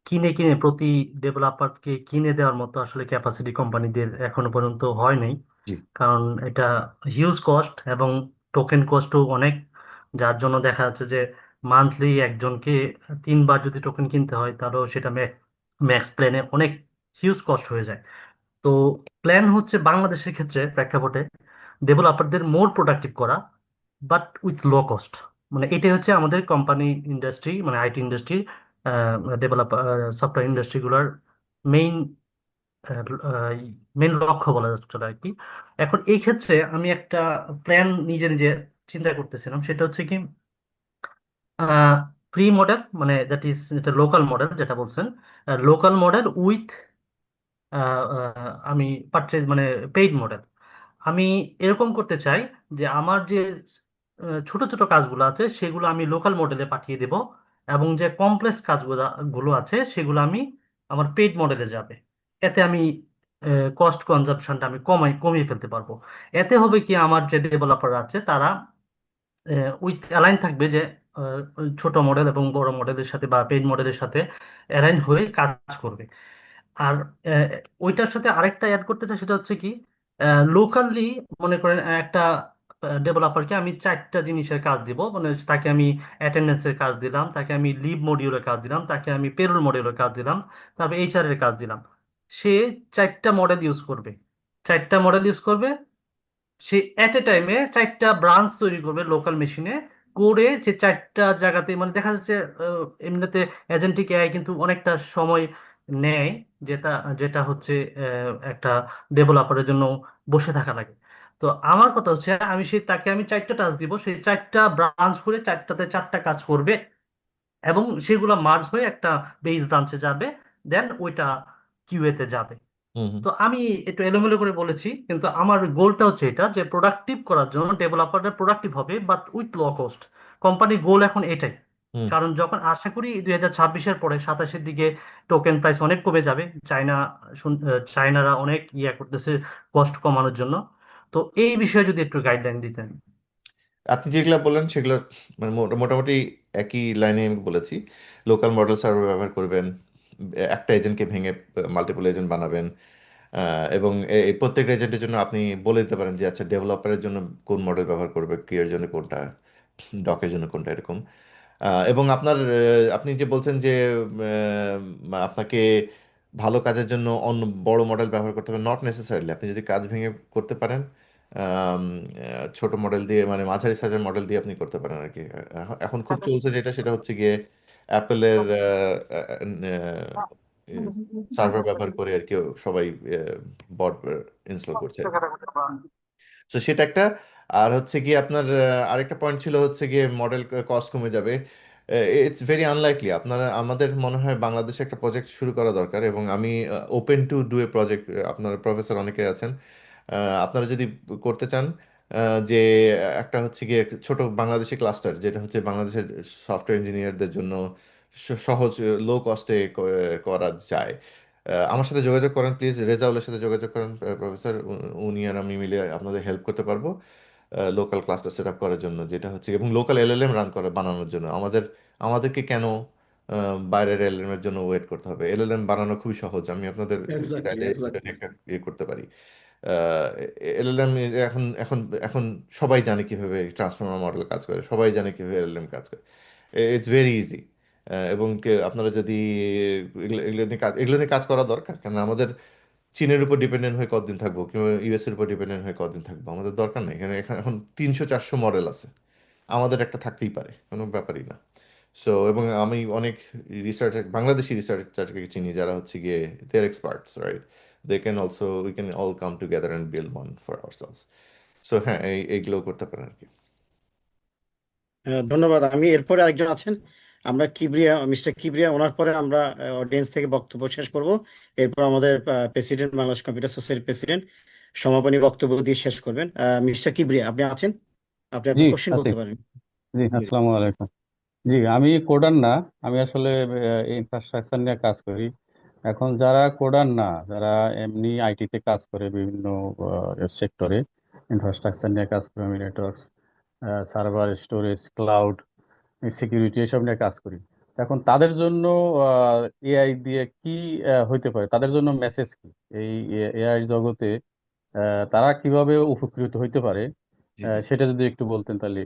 কিনে কিনে প্রতি ডেভেলপারকে কিনে দেওয়ার মতো আসলে ক্যাপাসিটি কোম্পানিদের এখনো পর্যন্ত হয় নাই। জি। কারণ এটা হিউজ কস্ট এবং টোকেন কস্টও অনেক, যার জন্য দেখা যাচ্ছে যে মান্থলি একজনকে 3 বার যদি টোকেন কিনতে হয় তাহলেও সেটা ম্যাক্স প্ল্যানে অনেক হিউজ কস্ট হয়ে যায়। তো প্ল্যান হচ্ছে বাংলাদেশের ক্ষেত্রে প্রেক্ষাপটে ডেভেলপারদের মোর প্রোডাক্টিভ করা, বাট উইথ লো কস্ট। মানে এটাই হচ্ছে আমাদের কোম্পানি ইন্ডাস্ট্রি, মানে আইটি ইন্ডাস্ট্রি, ডেভেলপার সফটওয়্যার ইন্ডাস্ট্রিগুলোর মেইন মেইন লক্ষ্য বলা যাচ্ছে আর কি। এখন এই ক্ষেত্রে আমি একটা প্ল্যান নিজে নিজে চিন্তা করতেছিলাম, সেটা হচ্ছে কি প্রি মডেল, মানে দ্যাট ইজ এটা লোকাল মডেল যেটা বলছেন, লোকাল মডেল উইথ আমি পারচেজ মানে পেইড মডেল। আমি এরকম করতে চাই যে আমার যে ছোট ছোট কাজগুলো আছে সেগুলো আমি লোকাল মডেলে পাঠিয়ে দেব, এবং যে কমপ্লেক্স কাজগুলো গুলো আছে সেগুলো আমি আমার পেইড মডেলে যাবে। এতে আমি কস্ট কনজাম্পশনটা আমি কমিয়ে ফেলতে পারবো। এতে হবে কি, আমার যে ডেভেলপার আছে তারা উইথ অ্যালাইন থাকবে যে ছোট মডেল এবং বড় মডেলের সাথে বা পেইড মডেলের সাথে অ্যালাইন হয়ে কাজ করবে। আর আহ, ওইটার সাথে আরেকটা অ্যাড করতে চাই, সেটা হচ্ছে কি লোকালি মনে করেন একটা ডেভেলপারকে আমি 4টা জিনিসের কাজ দিব, মানে তাকে আমি অ্যাটেন্ডেন্সের কাজ দিলাম, তাকে আমি লিভ মডিউলের কাজ দিলাম, তাকে আমি পেরোল মডিউলের কাজ দিলাম, তারপর এইচআর এর কাজ দিলাম। সে 4টা মডেল ইউজ করবে, 4টা মডেল ইউজ করবে। সে এট এ টাইমে 4টা ব্রাঞ্চ তৈরি করবে লোকাল মেশিনে, করে যে 4টা জায়গাতে, মানে দেখা যাচ্ছে এমনিতে এজেন্টিক এআই কিন্তু অনেকটা সময় নেয়, যেটা যেটা হচ্ছে একটা ডেভেলপারের জন্য বসে থাকা লাগে। তো আমার কথা হচ্ছে তাকে আমি 4টা টাস্ক দিব, সেই 4টা ব্রাঞ্চ করে 4টাতে 4টা কাজ করবে, এবং সেগুলো মার্জ হয়ে একটা বেস ব্রাঞ্চে যাবে, দেন ওইটা কিউএ তে যাবে। হুম, হুম, তো আমি একটু এলোমেলো করে বলেছি, কিন্তু আমার গোলটা হচ্ছে এটা যে প্রোডাক্টিভ করার জন্য ডেভেলপাররা প্রোডাক্টিভ হবে, বাট উইথ লো কস্ট। কোম্পানির গোল এখন এটাই। হুম। কারণ যখন আশা করি 2026-এর পরে 27-এর দিকে টোকেন প্রাইস অনেক কমে যাবে, চায়নারা অনেক ইয়া করতেছে কস্ট কমানোর জন্য। তো এই বিষয়ে যদি একটু গাইডলাইন দিতেন। আপনি যেগুলো বললেন সেগুলো মানে মোটামুটি একই লাইনে আমি বলেছি। লোকাল মডেল সার্ভার ব্যবহার করবেন, একটা এজেন্টকে ভেঙে মাল্টিপল এজেন্ট বানাবেন, এবং এই প্রত্যেক এজেন্টের জন্য আপনি বলে দিতে পারেন যে আচ্ছা ডেভেলপারের জন্য কোন মডেল ব্যবহার করবে, কিয়ের জন্য কোনটা, ডকের জন্য কোনটা, এরকম। এবং আপনি যে বলছেন যে আপনাকে ভালো কাজের জন্য অন্য বড় মডেল ব্যবহার করতে হবে, নট নেসেসারিলি। আপনি যদি কাজ ভেঙে করতে পারেন, আম, ছোট মডেল দিয়ে মানে মাঝারি সাইজের মডেল দিয়ে আপনি করতে পারেন আর কি। এখন খুব চলছে যেটা, সেটা হচ্ছে গিয়ে অ্যাপেলের সার্ভার ব্যবহার করে আর কি সবাই বট ইনস্টল করছে আর কি। তো সেটা একটা। আর হচ্ছে গিয়ে আপনার আরেকটা পয়েন্ট ছিল হচ্ছে গিয়ে মডেল কস্ট কমে যাবে। It's very unlikely. আমাদের মনে হয় বাংলাদেশে একটা প্রজেক্ট শুরু করা দরকার, এবং আমি open to do a project. আপনার প্রফেসর অনেকে আছেন, আপনারা যদি করতে চান, যে একটা হচ্ছে গিয়ে ছোট বাংলাদেশি ক্লাস্টার, যেটা হচ্ছে বাংলাদেশের সফটওয়্যার ইঞ্জিনিয়ারদের জন্য সহজ লো কস্টে করা যায়। আমার সাথে যোগাযোগ করেন প্লিজ, রেজাউলের সাথে যোগাযোগ করেন প্রফেসর, উনি আর আমি মিলে আপনাদের হেল্প করতে পারবো লোকাল ক্লাস্টার সেট আপ করার জন্য, যেটা হচ্ছে, এবং লোকাল এলএলএম রান করে বানানোর জন্য। আমাদেরকে কেন বাইরের এলএলএম এর জন্য ওয়েট করতে হবে? এলএলএম বানানো খুবই সহজ, আমি আপনাদের এক্স্যাক্টলি চাইলে এটা এক্স্যাক্টলি নিয়ে একটা ইয়ে করতে পারি। এলএলএম এখন এখন এখন সবাই জানে কিভাবে ট্রান্সফর্মার মডেল কাজ করে, সবাই জানে কিভাবে এলএলএম কাজ করে। It's very easy. এবং আপনারা যদি এগুলো নিয়ে কাজ করা দরকার, কারণ আমাদের চীনের উপর ডিপেন্ডেন্ট হয়ে কতদিন থাকবো, কিংবা ইউএস এর উপর ডিপেন্ডেন্ট হয়ে কতদিন থাকবো? আমাদের দরকার নেই। এখানে এখন 300-400 মডেল আছে, আমাদের একটা থাকতেই পারে, কোনো ব্যাপারই না। সো, এবং আমি অনেক বাংলাদেশি রিসার্চারকে চিনি যারা হচ্ছে গিয়ে their experts, right? We can all come together and build one for ourselves. So হ্যাঁ, এইগুলো করতে পারেন আর কি। ধন্যবাদ। আমি এরপরে আরেকজন আছেন, আমরা কিবরিয়া, মিস্টার কিবরিয়া, ওনার পরে আমরা অডিয়েন্স থেকে বক্তব্য শেষ করব। এরপর আমাদের প্রেসিডেন্ট, বাংলাদেশ কম্পিউটার সোসাইটির প্রেসিডেন্ট সমাপনী বক্তব্য দিয়ে শেষ করবেন। মিস্টার কিবরিয়া, আপনি আছেন? আপনি জি আপনার কোশ্চেন আছি। করতে পারেন। জি, জি। আসসালামু আলাইকুম। জি, আমি কোডার না, আমি আসলে ইনফ্রাস্ট্রাকচার নিয়ে কাজ করি। এখন যারা কোডার না, যারা এমনি আইটিতে কাজ করে বিভিন্ন সেক্টরে ইনফ্রাস্ট্রাকচার নিয়ে কাজ করে, আমি network, server, storage, cloud, security এসব নিয়ে কাজ করি। এখন তাদের জন্য এআই দিয়ে কি হইতে পারে, তাদের জন্য মেসেজ কি এই এআই জগতে তারা কিভাবে উপকৃত হইতে পারে, জি, জি। সেটা যদি একটু বলতেন তাহলে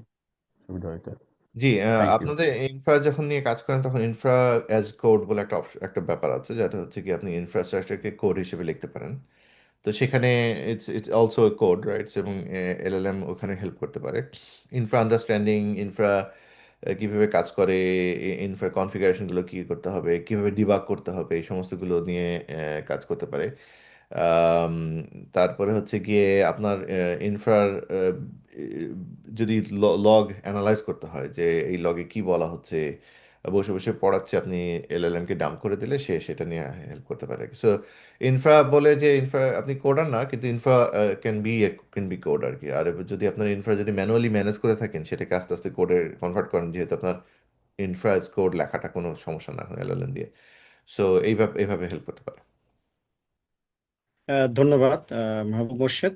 সুবিধা হইতো। জি, থ্যাংক ইউ। আপনাদের ইনফ্রা যখন নিয়ে কাজ করেন, তখন ইনফ্রা অ্যাজ কোড বলে একটা ব্যাপার আছে, যেটা হচ্ছে কি আপনি ইনফ্রাস্ট্রাকচারকে কোড হিসেবে লিখতে পারেন। তো সেখানে ইটস অলসো কোড, রাইট? এবং এলএলএম ওখানে হেল্প করতে পারে। ইনফ্রা আন্ডারস্ট্যান্ডিং, ইনফ্রা কিভাবে কাজ করে, ইনফ্রা কনফিগারেশনগুলো কি করতে হবে, কিভাবে ডিবাগ করতে হবে, এই সমস্তগুলো নিয়ে কাজ করতে পারে। আম, তারপরে হচ্ছে গিয়ে আপনার ইনফ্রার যদি লগ অ্যানালাইজ করতে হয়, যে এই লগে কি বলা হচ্ছে, বসে বসে পড়াচ্ছে, আপনি এলএলএম কে ডাম্প করে দিলে সে সেটা নিয়ে হেল্প করতে পারে। সো ইনফ্রা বলে যে ইনফ্রা আপনি কোডার না, কিন্তু ইনফ্রা ক্যান বি কোড আর কি। আর যদি আপনার ইনফ্রা যদি ম্যানুয়ালি ম্যানেজ করে থাকেন, সেটাকে আস্তে আস্তে কোডে কনভার্ট করেন, যেহেতু আপনার ইনফ্রা কোড লেখাটা কোনো সমস্যা না এখন এলএলএম দিয়ে। সো এইভাবে হেল্প করতে পারে। ধন্যবাদ মাহবুব মোর্শেদ।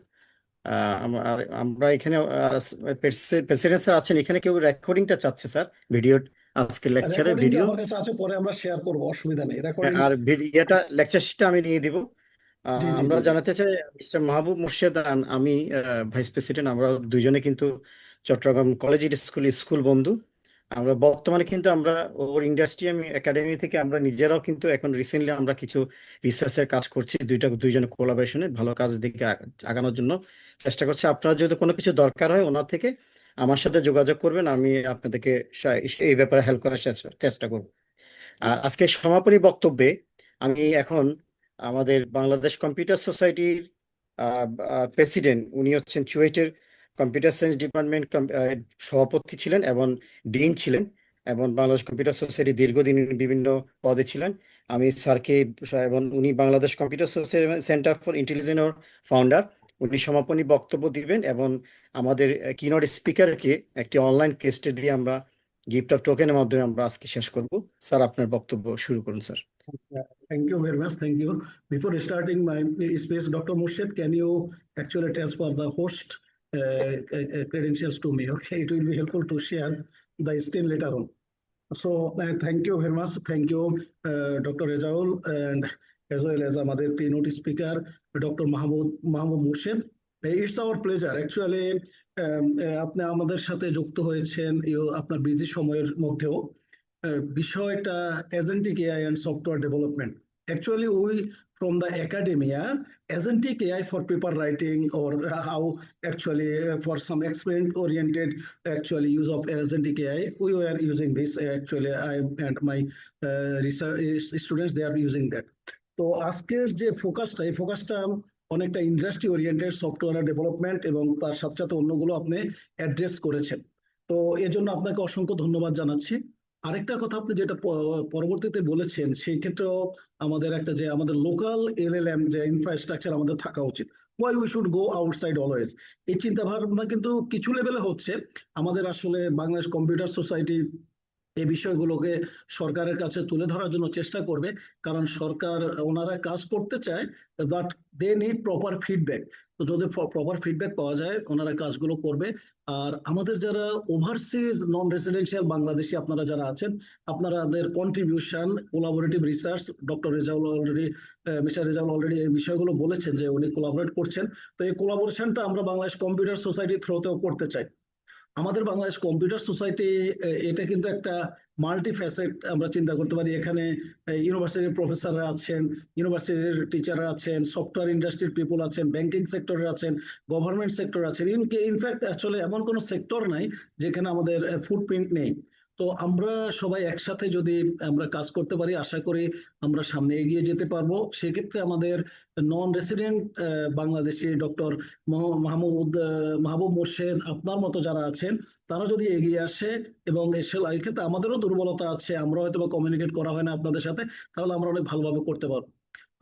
আমরা এখানে প্রেসিডেন্ট স্যার আছেন এখানে, কেউ রেকর্ডিংটা চাচ্ছে স্যার, ভিডিও, আজকের লেকচারের রেকর্ডিংটা ভিডিও। আমার কাছে আছে, পরে আমরা শেয়ার করবো, অসুবিধা নেই। রেকর্ডিং আর ভিডিওটা, লেকচার শিটটা আমি নিয়ে দিব। জি জি আমরা জি জি। জানাতে চাই, মিস্টার মাহবুব মোর্শেদ আমি ভাইস প্রেসিডেন্ট, আমরা দুইজনে কিন্তু চট্টগ্রাম কলেজ স্কুল বন্ধু। আমরা বর্তমানে কিন্তু আমরা ওর ইন্ডাস্ট্রি একাডেমি থেকে আমরা নিজেরাও কিন্তু এখন রিসেন্টলি আমরা কিছু রিসার্চের কাজ করছি, দুইজনে কোলাবোরেশনে ভালো কাজ দিকে আগানোর জন্য চেষ্টা করছি। আপনার যদি কোনো কিছু দরকার হয় ওনার থেকে আমার সাথে যোগাযোগ করবেন, আমি আপনাদেরকে এই ব্যাপারে হেল্প করার চেষ্টা করব। আর আজকে সমাপনী বক্তব্যে আমি এখন আমাদের বাংলাদেশ কম্পিউটার সোসাইটির প্রেসিডেন্ট, উনি হচ্ছেন চুয়েটের কম্পিউটার সায়েন্স ডিপার্টমেন্ট সভাপতি ছিলেন এবং ডিন ছিলেন, এবং বাংলাদেশ কম্পিউটার সোসাইটি দীর্ঘদিন বিভিন্ন পদে ছিলেন। আমি স্যারকে, এবং উনি Bangladesh computer society centre for intelligence founder, উনি সমাপনী বক্তব্য দিবেন, এবং আমাদের কিনোট স্পিকারকে একটি অনলাইন কেস স্টাডি দিয়ে আমরা গিফট অফ টোকেনের মাধ্যমে আমরা আজকে শেষ করব। স্যার, আপনার বক্তব্য শুরু করুন sir. Thank you very much. Thank you. Before starting my speech, Dr. Murshid, can you actually transfer the host credentials to me? Okay, it will be helpful to share the screen later on. So thank you very much. Thank you, Dr. Rezaul, and as well as আমাদের keynote speaker, Dr. Mahmoud Murshid. It's our pleasure. Actually, আপনি আমাদের সাথে যুক্ত হয়েছেন আপনার busy সময়ের মধ্যেও। বিষয়টা agentic AI and software development. Actually, we from the academia, agentic AI for paper writing, or how actually for some experiment-oriented actually use of agentic AI, we were using this. Actually, I and my research students, they are using that. তো আজকের যে ফোকাসটা, এই ফোকাসটা অনেকটা industry oriented software development, এবং তার সাথে সাথে অন্যগুলো আপনি অ্যাড্রেস করেছেন। তো এর জন্য আপনাকে অসংখ্য ধন্যবাদ জানাচ্ছি। আরেকটা কথা আপনি যেটা পরবর্তীতে বলেছেন সেই ক্ষেত্রেও আমাদের একটা যে আমাদের লোকাল এলএলএম যে ইনফ্রাস্ট্রাকচার আমাদের থাকা উচিত, why we should go outside always, এই চিন্তা ভাবনা কিন্তু কিছু লেভেলে হচ্ছে। আমাদের আসলে বাংলাদেশ কম্পিউটার সোসাইটি এই বিষয়গুলোকে সরকারের কাছে তুলে ধরার জন্য চেষ্টা করবে, কারণ সরকার ওনারা কাজ করতে চায়, but they need proper feedback. তো যদি প্রপার ফিডব্যাক পাওয়া যায় ওনারা কাজগুলো করবে। আর আমাদের যারা ওভারসিজ নন রেসিডেন্সিয়াল বাংলাদেশি আপনারা যারা আছেন, আপনাদের contribution, collaborative research, mister Rezaul already এই বিষয়গুলো বলেছেন যে উনি কোলাবোরেট করছেন। তো এই কোলাবোরেশনটা আমরা বাংলাদেশ কম্পিউটার সোসাইটির থ্রুতেও করতে চাই। আমাদের বাংলাদেশ কম্পিউটার সোসাইটি এটা কিন্তু একটা মাল্টি ফ্যাসেট আমরা চিন্তা করতে পারি। এখানে ইউনিভার্সিটির প্রফেসররা আছেন, ইউনিভার্সিটির টিচাররা আছেন, সফটওয়্যার ইন্ডাস্ট্রির পিপল আছেন, ব্যাংকিং সেক্টরে আছেন, গভর্নমেন্ট সেক্টর আছেন, ইনফ্যাক্ট আসলে এমন কোনো সেক্টর নাই যেখানে আমাদের ফুটপ্রিন্ট নেই। তো আমরা সবাই একসাথে যদি আমরা কাজ করতে পারি, আশা করি আমরা সামনে এগিয়ে যেতে পারবো। সেক্ষেত্রে আমাদের নন রেসিডেন্ট বাংলাদেশি ডক্টর মাহবুব মোর্শেদ আপনার মতো যারা আছেন, তারা যদি এগিয়ে আসে এবং এই ক্ষেত্রে আমাদেরও দুর্বলতা আছে, আমরা হয়তো বা কমিউনিকেট করা হয় না আপনাদের সাথে, তাহলে আমরা অনেক ভালোভাবে করতে পারবো।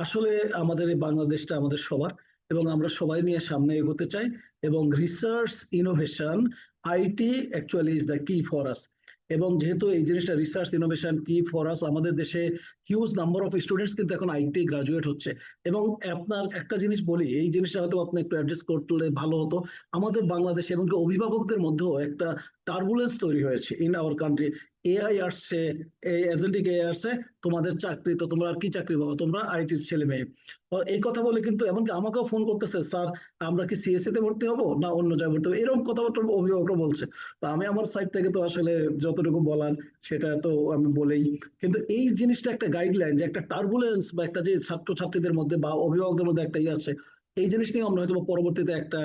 আসলে আমাদের এই বাংলাদেশটা আমাদের সবার, এবং আমরা সবাই নিয়ে সামনে এগোতে চাই। এবং research innovation, IT actually is the কি ফর আস। এবং যেহেতু এই জিনিসটা রিসার্চ ইনোভেশন কি ফর আস, আমাদের দেশে হিউজ নাম্বার অফ স্টুডেন্টস কিন্তু এখন আইটি গ্রাজুয়েট হচ্ছে। এবং আপনার একটা জিনিস বলি, এই জিনিসটা হয়তো আপনি একটু অ্যাড্রেস করলে ভালো হতো। আমাদের বাংলাদেশে এমনকি অভিভাবকদের মধ্যেও একটা টার্বুলেন্স তৈরি হয়েছে ইন আওয়ার কান্ট্রি। এআই আসছে, এই এজেন্টিক এআই আসছে, তোমাদের চাকরি তো তোমরা আর কি চাকরি পাবো, তোমরা আইটির ছেলে মেয়ে। এই কথা বলে কিন্তু এমনকি আমাকেও ফোন করতেছে, স্যার আমরা কি সিএসসি তে ভর্তি হবো না অন্য জায়গায় ভর্তি হবো, এরকম কথাবার্তা অভিভাবকরা বলছে। তো আমি আমার সাইড থেকে তো আসলে যতটুকু বলার সেটা তো আমি বলেই। কিন্তু এই জিনিসটা একটা গাইডলাইন, যে একটা টার্বুলেন্স বা একটা যে ছাত্রছাত্রীদের মধ্যে বা অভিভাবকদের মধ্যে একটা ইয়ে আছে, এই জিনিস নিয়ে আমরা হয়তো পরবর্তীতে একটা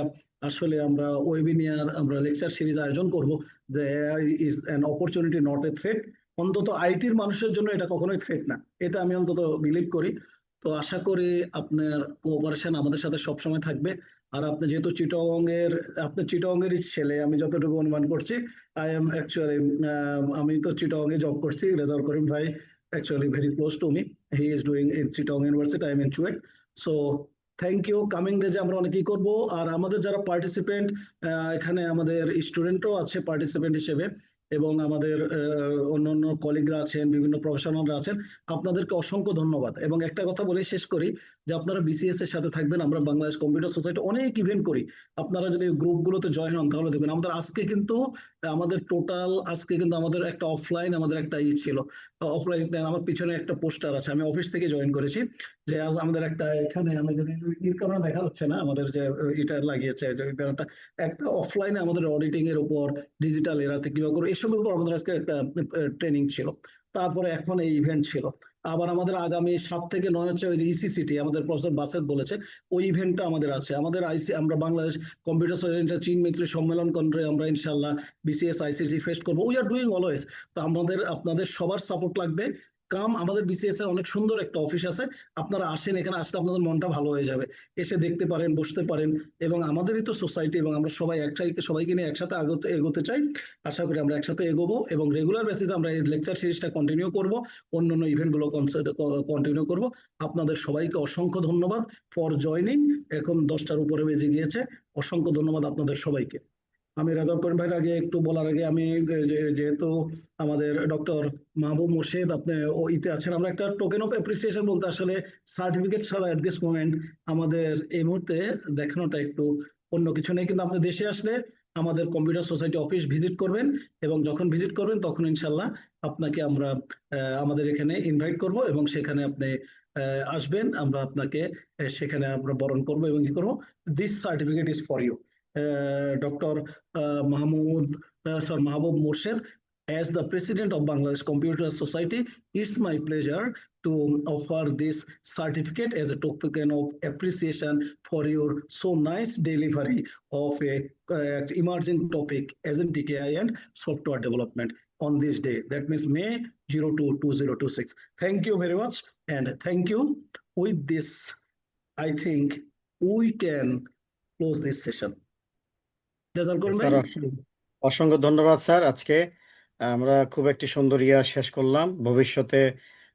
আসলে আমরা ওয়েবিনার, আমরা লেকচার সিরিজ আয়োজন করব, যে AI is an opportunity not a threat. অন্তত আইটির মানুষের জন্য এটা কখনোই থ্রেট না, এটা আমি অন্তত বিলিভ করি। তো আশা করি আপনার কোঅপারেশন আমাদের সাথে সবসময় থাকবে। আর আপনি যেহেতু আপনি চিটগংয়েরই ছেলে আমি যতটুকু অনুমান করছি। আই এম অ্যাকচুয়ালি, আমি তো চিটগংয়ে জব করছি। রেজাউল করিম ভাই actually very close to me, he is doing in Chittagong university, I am in CUET. So thank you. Coming ডেজে আমরা অনেকেই করব। আর আমাদের যারা পার্টিসিপেন্ট, এখানে আমাদের স্টুডেন্টও আছে পার্টিসিপেন্ট হিসেবে, এবং আমাদের অন্যান্য কলিগরা আছেন, বিভিন্ন প্রফেশনালরা আছেন, আপনাদেরকে অসংখ্য ধন্যবাদ। এবং একটা কথা বলে শেষ করি, যে আপনারা বিসিএস এর সাথে থাকবেন। আমরা বাংলাদেশ কম্পিউটার সোসাইটি অনেক ইভেন্ট করি, আপনারা যদি গ্রুপগুলোতে জয়েন হন তাহলে দেখবেন আমাদের আজকে কিন্তু আমাদের একটা অফলাইন, আমাদের একটা ছিল অফলাইন। আমার পিছনে একটা পোস্টার আছে, আমি অফিস থেকে জয়েন করেছি। যে আমাদের একটা এখানে আমি যদি এর কারণে দেখা যাচ্ছে না, আমাদের যে এটা লাগিয়েছে যে ব্যানারটা, একটা অফলাইনে আমাদের অডিটিং এর উপর, ডিজিটাল এরাতে কিভাবে করবো এসবের উপর আমাদের আজকে একটা ট্রেনিং ছিল। তারপরে এখন এই ইভেন্ট ছিল। আবার আমাদের আগামী 7 থেকে 9 হচ্ছে ওই যে ইসিসিটি, আমাদের প্রফেসর বাসেদ বলেছে, ওই ইভেন্টটা আমাদের আছে। আমাদের আমরা বাংলাদেশ কম্পিউটার সোসাইটি চীন মিত্র সম্মেলন করে আমরা ইনশাল্লাহ বিসিএস আইসিটি ফেস্ট করবো। We are doing always. তো আপনাদের সবার সাপোর্ট লাগবে। আমাদের বিসিএস এর অনেক সুন্দর একটা অফিস আছে, আপনারা আসেন, এখানে আসলে আপনাদের মনটা ভালো হয়ে যাবে। এসে দেখতে পারেন, বসতে পারেন। এবং আমাদেরই তো সোসাইটি, এবং আমরা সবাইকে নিয়ে একসাথে এগোতে চাই। আশা করি আমরা একসাথে এগোবো, এবং রেগুলার বেসিসে আমরা এই লেকচার সিরিজটা কন্টিনিউ করব, অন্যান্য ইভেন্টগুলো কন্টিনিউ করব। আপনাদের সবাইকে অসংখ্য ধন্যবাদ ফর জয়নিং। এখন 10টার উপরে বেজে গিয়েছে। অসংখ্য ধন্যবাদ আপনাদের সবাইকে। আমি রেজাউল করিম ভাইয়ের আগে একটু বলার আগে আমি যেহেতু আমাদের ডক্টর মাহবুব মোর্শেদ আপনি ইতে আছেন, আমরা একটা টোকেন অফ অ্যাপ্রিসিয়েশন বলতে আসলে সার্টিফিকেট ছাড়া এট দিস মোমেন্ট আমাদের এই মুহূর্তে দেখানোটা একটু অন্য কিছু নেই। কিন্তু আপনি দেশে আসলে আমাদের কম্পিউটার সোসাইটি অফিস ভিজিট করবেন, এবং যখন ভিজিট করবেন তখন ইনশাল্লাহ আপনাকে আমরা আমাদের এখানে ইনভাইট করব, এবং সেখানে আপনি আসবেন, আমরা আপনাকে সেখানে আমরা বরণ করবো এবং কি করবো। This certificate is for you, Dr. Mahabub Morshed. As the president of Bangladesh Computer Society, it's my pleasure to offer this certificate as a token of appreciation for your so nice delivery of a emerging topic, agentic AI and software development on this day. That means May 02-2026. Thank you very much, and thank you. With this, I think we can close this session. Rezaul Karim ভাই। Sir অসংখ্য ধন্যবাদ sir. আজকে আমরা খুব একটি সুন্দর ইয়া শেষ করলাম। ভবিষ্যতে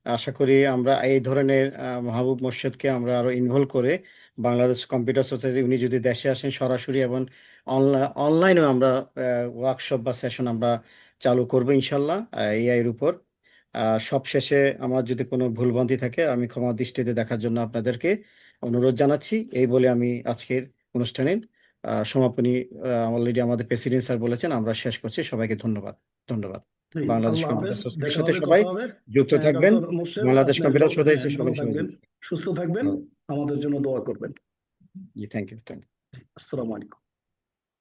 আশা করি আমরা এই ধরনের মাহবুব মোর্শেদকে আমরা আরো ইনভলভ করে বাংলাদেশ কম্পিউটার সোসাইটি, উনি যদি দেশে আসেন সরাসরি এবং অনলাইনেও আমরা ওয়ার্কশপ বা সেশন আমরা চালু করব ইনশাল্লাহ এআই এর উপর। সবশেষে আমার যদি কোনো ভুলভ্রান্তি থাকে আমি ক্ষমা দৃষ্টিতে দেখার জন্য আপনাদেরকে অনুরোধ জানাচ্ছি। এই বলে আমি আজকের অনুষ্ঠানের সমাপনী অলরেডি আমাদের প্রেসিডেন্ট স্যার বলেছেন, আমরা শেষ করছি। সবাইকে ধন্যবাদ। ধন্যবাদ। জি, বাংলাদেশ আল্লাহ কম্পিউটার হাফেজ, সোসাইটির দেখা সাথে হবে, সবাই কথা হবে। যুক্ত থাকবেন। ডক্টর মোর্শেদ, বাংলাদেশ আপনি কম্পিউটার একজন সোসাইটির ভালো সবাই সবাই থাকবেন, সুস্থ থাকবেন, আমাদের জন্য দোয়া করবেন। জি, থ্যাংক ইউ। আসসালামু আলাইকুম।